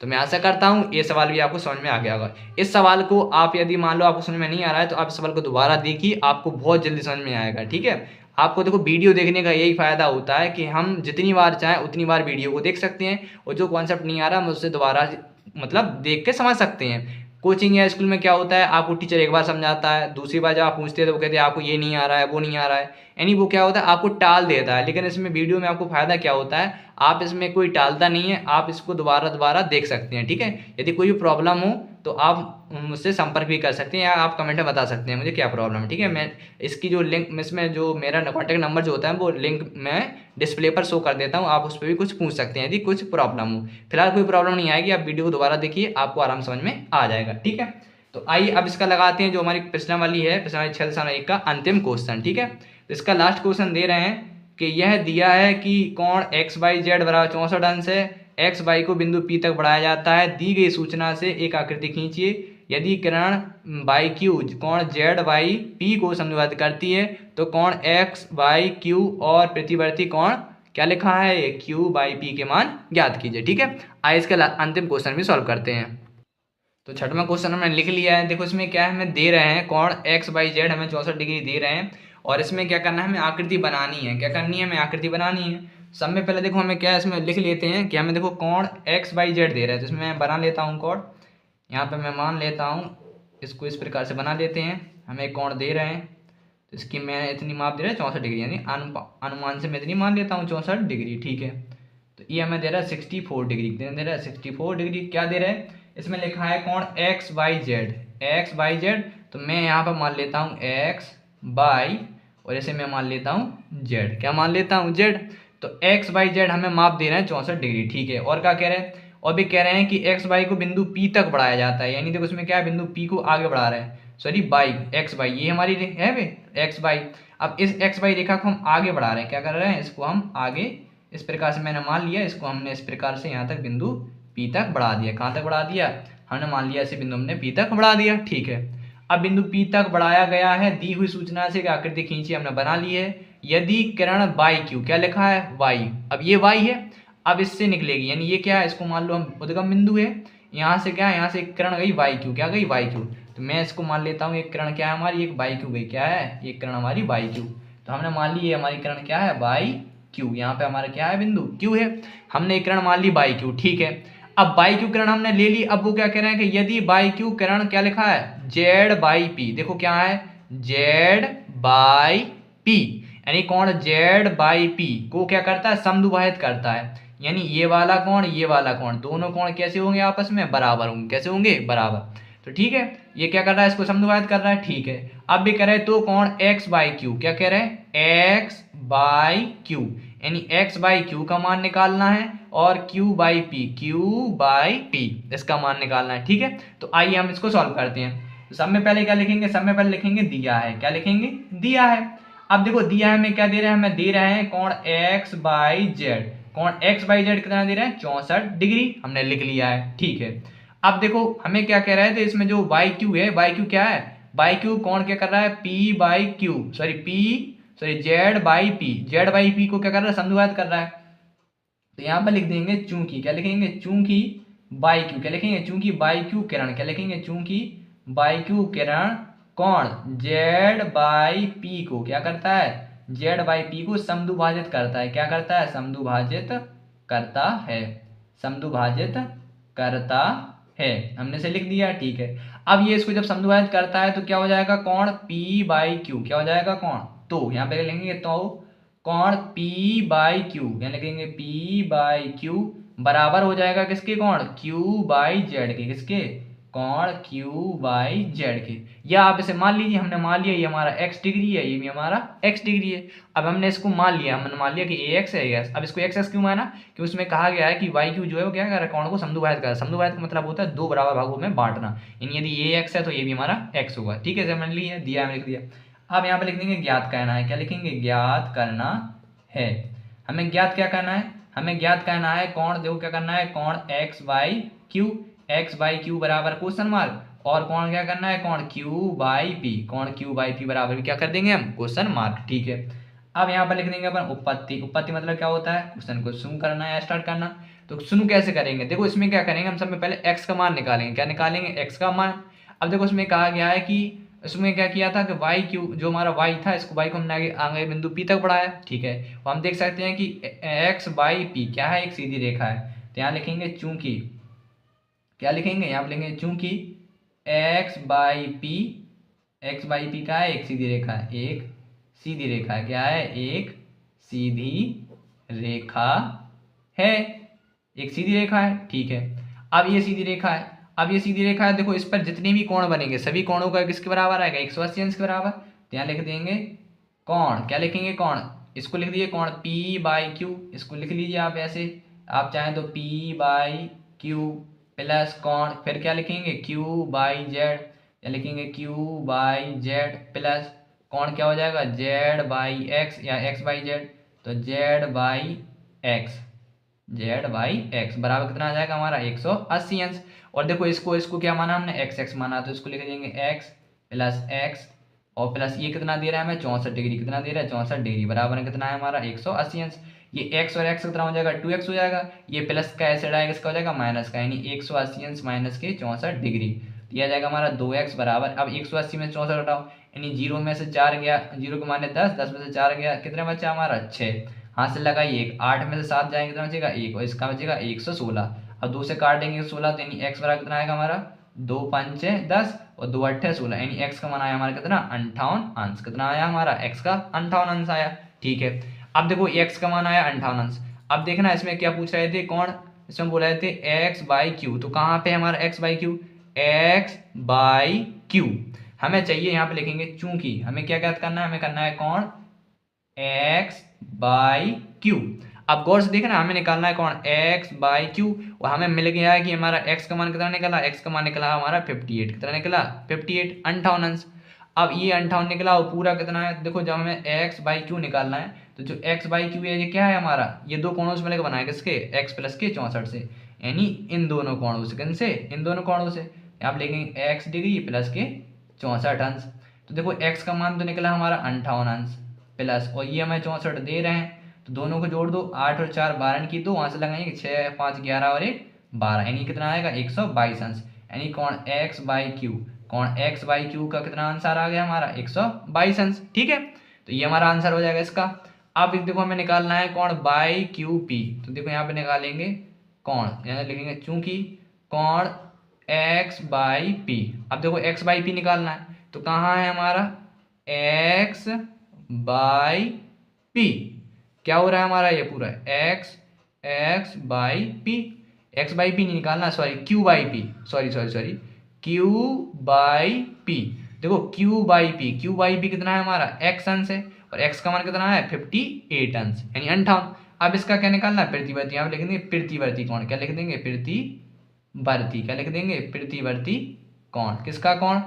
तो मैं आशा करता हूँ ये सवाल भी आपको समझ में आ गया होगा। इस सवाल को आप यदि मान लो आपको समझ में नहीं आ रहा है तो आप इस सवाल को दोबारा देखिए, आपको बहुत जल्दी समझ में आएगा, ठीक है। आपको देखो वीडियो देखने का यही फायदा होता है कि हम जितनी बार चाहें उतनी बार वीडियो को देख सकते हैं, और जो कॉन्सेप्ट नहीं आ रहा हम उससे दोबारा मतलब देख के समझ सकते हैं। कोचिंग या स्कूल में क्या होता है, आपको टीचर एक बार समझाता है, दूसरी बार जब आप पूछते हैं तो वो कहते हैं आपको ये नहीं आ रहा है, वो नहीं आ रहा है, यानी वो क्या होता है आपको टाल देता है। लेकिन इसमें वीडियो में आपको फायदा क्या होता है, आप इसमें कोई टालता नहीं है, आप इसको दोबारा देख सकते हैं, ठीक है। यदि कोई भी प्रॉब्लम हो तो आप मुझसे संपर्क भी कर सकते हैं, या आप कमेंट में बता सकते हैं मुझे क्या प्रॉब्लम है, ठीक है। मैं इसकी जो लिंक, इसमें जो मेरा कॉन्टैक्ट नंबर जो होता है वो लिंक मैं डिस्प्ले पर शो कर देता हूँ, आप उस पर भी कुछ पूछ सकते हैं यदि कुछ प्रॉब्लम हो। फिलहाल कोई प्रॉब्लम नहीं आएगी, आप वीडियो को दोबारा देखिए, आपको आराम समझ में आ जाएगा, ठीक है। तो आइए अब इसका लगाते हैं जो हमारी पिछला वाली है, पिछला वाली 6.1 का अंतिम क्वेश्चन, ठीक है। तो इसका लास्ट क्वेश्चन दे रहे हैं कि यह दिया है कि कोण XYZ बराबर 64 अंश है, XY को बिंदु P तक बढ़ाया जाता है, दी गई सूचना से एक आकृति खींचिए। यदि किरण YQ कोण ZYP को समद्विभाजित करती है तो कोण XYQ और प्रतिवर्ती कोण क्या लिखा है QYP के मान ज्ञात कीजिए, ठीक है। आइए इसका अंतिम क्वेश्चन भी सॉल्व करते हैं। तो छठवां क्वेश्चन हमने लिख लिया है। देखो इसमें क्या है, हमें दे रहे हैं कोण XYZ हमें 64 डिग्री दे रहे हैं, और इसमें क्या करना है, हमें आकृति बनानी है। क्या करनी है, हमें आकृति बनानी है। सब में पहले देखो हमें क्या है, इसमें लिख लेते हैं कि हमें देखो कोण XYZ दे रहा है, तो इसमें मैं बना लेता हूँ कोण। यहाँ पे मैं मान लेता हूँ, इसको इस प्रकार से बना लेते हैं। हमें कोण दे रहे हैं तो इसकी मैं इतनी माप दे रहा है 64 डिग्री, यानी अनुमान से मैं इतनी मान लेता हूँ 64 डिग्री, ठीक है। तो ये हमें दे रहा है 64 डिग्री, दे रहा है 64 डिग्री। क्या दे रहा है, इसमें लिखा है कोण XYZ, तो मैं यहाँ पर मान लेता हूँ XY और इसे मैं मान लेता हूँ Z। क्या मान लेता हूँ, Z। तो XYZ हमें माप दे रहे हैं 64 डिग्री, ठीक है। और क्या कह रहे हैं, और भी कह रहे हैं कि XY को बिंदु P तक बढ़ाया जाता है, यानी देखो इसमें क्या है, बिंदु P को आगे बढ़ा रहे हैं, सॉरी XY ये हमारी है वे XY। अब इस XY रेखा को हम आगे बढ़ा रहे हैं, क्या कर रहे हैं, इसको हम आगे इस प्रकार से मैंने मान लिया, इसको हमने इस प्रकार से यहाँ तक बिंदु P तक बढ़ा दिया। कहाँ तक बढ़ा दिया, हमने मान लिया इसे बिंदु हमने P तक बढ़ा दिया, ठीक है। अब बिंदु P तक बढ़ाया गया है, दी हुई सूचना से आकृति खींची हमने बना ली है। यदि किरण YQ क्या लिखा है Y, अब ये Y है, अब इससे निकलेगी, यानी ये क्या है, इसको मान लो हम उद्गम बिंदु है, यहाँ से क्या है, यहाँ से एक किरण गई YQ, क्या गई YQ, तो मैं इसको मान लेता हूँ एक किरण क्या है हमारी, एक YQ गई, क्या है एक किरण हमारी YQ। तो हमने मान ली ये हमारी किरण क्या है YQ, यहाँ पे हमारा क्या है बिंदु Q है, हमने एक किरण मान ली YQ, ठीक है। अब YQ किरण हमने ले ली, अब वो क्या कह रहे हैं कि यदि YQ किरण क्या लिखा है ZYP, देखो क्या है ZYP, यानी कोण ZYP को क्या करता है, समद्विभाजित करता है, यानी ये वाला कोण दोनों कोण कैसे होंगे आपस में, बराबर होंगे। कैसे होंगे, बराबर। तो ठीक है, ये क्या कर रहा है, इसको समद्विभाजित कर रहा है, ठीक है। अब भी कह रहे हैं तो कोण XYQ, क्या कह रहे हैं XYQ, यानी XYQ का मान निकालना है और QYP इसका मान निकालना है, ठीक है। तो आइए हम इसको सॉल्व करते हैं। तो सब में पहले क्या लिखेंगे, सब में पहले लिखेंगे दिया है, क्या लिखेंगे, दिया है। अब देखो दिया है, हमें क्या दे रहे हैं, हमें दे रहे हैं कोण XYZ, कोण XYZ कितना दे रहे हैं 64 डिग्री, हमने लिख लिया है, ठीक है। अब देखो हमें क्या कह रहा है, तो इसमें जो YQ है, YQ क्या है, YQ कोण क्या कर रहा है ZYP को क्या कर रहा है, समद्विभाजित कर रहा है। तो यहाँ पर लिख देंगे चूंकि, क्या लिखेंगे, चूंकि YQ, क्या लिखेंगे, चूंकि YQ किरण, क्या लिखेंगे, चूंकि YQ किरण कोण ZYP को क्या करता है, ZYP को समद्विभाजित करता है, क्या करता है, समद्विभाजित करता है, समद्विभाजित करता है, हमने से लिख दिया, ठीक है। अब ये इसको जब समद्विभाजित करता है तो क्या हो जाएगा, कोण PYQ क्या हो जाएगा, कोण, तो यहाँ पे लिखेंगे तो कोण पी बाई क्यू, यानी लिखेंगे पी बाई क्यू बराबर हो जाएगा किसके, कोण क्यू बाई जेड के, किसके कोण क्यू बाई जेड के। या आप इसे मान लीजिए, हमने मान लिया ये हमारा x डिग्री है, ये भी हमारा x डिग्री है। अब हमने इसको मान लिया, हमने मान लिया कि ax है x। अब इसको x क्यों माना, कि उसमें कहा गया है कि y क्यू जो है वो क्या कर रहा है, कोण को समद्विभाजित कर रहा है। समद्विभाजित का मतलब होता है दो बराबर भागों में बांटना, यानी यदि ax है तो ये भी हमारा x होगा। ठीक है, समझ लीजिए, दिया है, लिख दिया। अब यहाँ पे लिख देंगे ज्ञात करना है, क्या लिखेंगे, ज्ञात करना है। हमें ज्ञात क्या करना है, हमें ज्ञात करना है कोण, देखो क्या करना है, कोण x बाई क्यू बराबर क्वेश्चन मार्क, और कोण क्या करना है, कोण क्यू बाई पी, कोण क्यू बाई पी बराबर भी क्या कर देंगे हम, क्वेश्चन मार्क। ठीक है, अब यहाँ पर लिख देंगे अपन उपपत्ति। उपपत्ति मतलब क्या होता है, क्वेश्चन को शुरू करना है, स्टार्ट करना। तो शुरू कैसे करेंगे, देखो इसमें क्या करेंगे, हम सब में पहले x का मान निकालेंगे। क्या निकालेंगे, x का मान। अब देखो इसमें कहा गया है कि इसमें क्या किया था कि वाई क्यू जो हमारा y था, इसको y को हमने आगे बिंदु p तक बढ़ाया। ठीक है, तो हम देख सकते हैं कि x बाई पी क्या है, एक सीधी रेखा है। तो यहाँ लिखेंगे चूंकि, क्या लिखेंगे, यहाँ पे लिखेंगे चूंकि x बाई पी का है, एक सीधी रेखा है, एक सीधी रेखा है, क्या है, एक सीधी रेखा है, एक सीधी रेखा है। ठीक है, अब ये सीधी रेखा है, अब ये सीधी रेखा है, देखो इस पर जितने भी कोण बनेंगे सभी कोणों का किसके बराबर आएगा, 180 अंश के बराबर। तो यहाँ लिख देंगे कोण, क्या लिखेंगे, कोण, इसको लिख दिए कोण p बाई क्यू, इसको लिख लीजिए आप ऐसे, आप चाहें तो p बाई क्यू प्लस कोण, फिर क्या लिखेंगे q बाई जेड, या लिखेंगे q बाई जेड प्लस कोण क्या हो जाएगा z बाई x या x बाई जेड, तो z बाई x बराबर कितना आ जाएगा हमारा 180 अंश। और देखो इसको क्या माना हमने, x माना, तो इसको लिख देंगे x प्लस x और प्लस ये कितना दे रहा है हमें 64 डिग्री, कितना दे रहा है 64 डिग्री, बराबर कितना है हमारा 180 अंश। ये x और x कितना हो जाएगा 2x हो जाएगा, ये प्लस का ऐसे आएगा, इसका हो जाएगा माइनस का, यानी 180 अंश माइनस के 64 डिग्री, दिया जाएगा हमारा 2x बराबर। अब 180 में 64 हटाओ, यानी 0 में से 4 गया, 0 के माने 10, 10 में से 4 गया, कितने बचा हमारा 6, हाथ से लगाइए 1, 8 में से 7 जाएंगे, कितना बचेगा 1, और इसका बचेगा 116। अब 2 से काटेंगे 16, तो यानी x बराबर कितना आएगा हमारा 2 पंचे 10 और 2 अट्ठे 16, यानी x का मान आया हमारा कितना 58 अंश, कितना आया हमारा x का 58 अंश आया। ठीक है, अब देखो x का मान आया 58 अंश। अब देखना इसमें क्या पूछ रहे थे, कौन इसमें बोल रहे थे x बाई क्यू, तो कहाँ पे हमारा x by Q, x by Q हमें चाहिए, यहाँ पे लिखेंगे चूंकि हमें क्या ज्ञात करना है, हमें करना है कौन x बाई क्यू। अब गौर से देखना, हमें निकालना है कौन x बाई क्यू, और हमें मिल गया है कि हमारा x का मान कितना निकला, x का मान निकला हमारा 58, कितना निकला 58, 58 अंश। अब ये 58 निकला और पूरा कितना है, देखो जब हमें x बाई क्यू निकालना है, तो जो x बाई क्यू है ये क्या है हमारा, ये दो कोणों से मिलकर बना है, किसके x प्लस के 64 से, यानी इन दोनों कोणों से, किन से, इन दोनों कोणों से। आप लिखेंगे x डिग्री प्लस के 64 अंश। तो देखो x का मान तो निकला हमारा 58 अंश प्लस, और ये हमें 64 दे रहे हैं, तो दोनों को जोड़ दो, 8 और 4 12 की 2, वहां से लगाएंगे 6 5 11 और 1 12, यानी कितना आएगा 122 अंश। यानी कौन x बाई क्यू, कौन x बाई क्यू का कितना आंसर आ गया हमारा 122 अंश। ठीक है, तो ये हमारा आंसर हो जाएगा इसका। अब देखो हमें निकालना है कौन बाई क्यू पी, तो देखो यहाँ पे निकालेंगे कौन, यहाँ लिखेंगे चूंकि कौन x बाई पी। अब देखो x बाई पी निकालना है, तो कहाँ है हमारा x बाई पी, क्या हो रहा है हमारा ये पूरा x by P, x by P नहीं निकालना, sorry q by P, sorry q by P. देखो q बाई पी कितना है हमारा x अंश है, और x का मान कितना है 58 अंश, यानी 58। अब इसका क्या निकालना है प्रतिवर्ती, यहाँ लिख देंगे प्रतिवर्ती कोण, क्या लिख देंगे प्रतिवर्ती, क्या लिख देंगे प्रतिवर्ती कोण, किसका कोण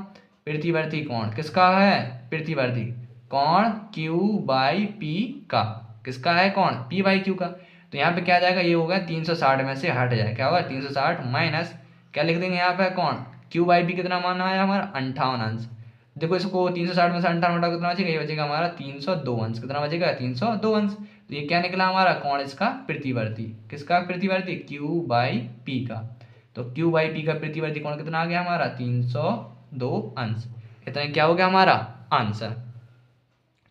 प्रतिवर्ती कोण, किसका है प्रतिवर्ती कोण q बाई p का, किसका है कौन p बाई q का। तो यहाँ पे क्या आ जाएगा, ये होगा 360 में से हट जाए, क्या होगा 360 माइनस, क्या लिख देंगे यहाँ पे कौन q बाई p कितना मान आया हमारा 58 अंश। देखो इसको 360 में से 58 हटा कितना बचेगा, ये बचेगा हमारा 302 अंश, कितना बचेगा 302 अंश। तो ये क्या निकला हमारा कौन इसका प्रतिवर्ती, किसका प्रतिवर्ती q बाई p का। तो q बाई p का प्रतिवर्ती कौन कितना आ गया हमारा 302 अंश, इतना क्या हो गया हमारा आंसर।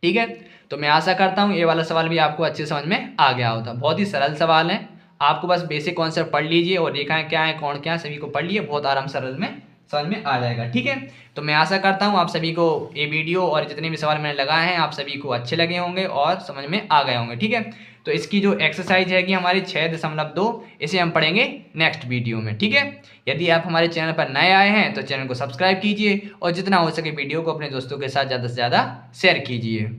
ठीक है, तो मैं आशा करता हूँ ये वाला सवाल भी आपको अच्छे समझ में आ गया होता। बहुत ही सरल सवाल है, आपको बस बेसिक कॉन्सेप्ट पढ़ लीजिए और रेखाएं क्या है कौन क्या है सभी को पढ़ लीजिए, बहुत आराम सरल में समझ में आ जाएगा। ठीक है, तो मैं आशा करता हूँ आप सभी को ये वीडियो और जितने भी सवाल मैंने लगाए हैं आप सभी को अच्छे लगे होंगे और समझ में आ गए होंगे। ठीक है, तो इसकी जो एक्सरसाइज है कि हमारी 6.2 इसे हम पढ़ेंगे नेक्स्ट वीडियो में। ठीक है, यदि आप हमारे चैनल पर नए आए हैं तो चैनल को सब्सक्राइब कीजिए और जितना हो सके वीडियो को अपने दोस्तों के साथ ज़्यादा से ज़्यादा शेयर कीजिए।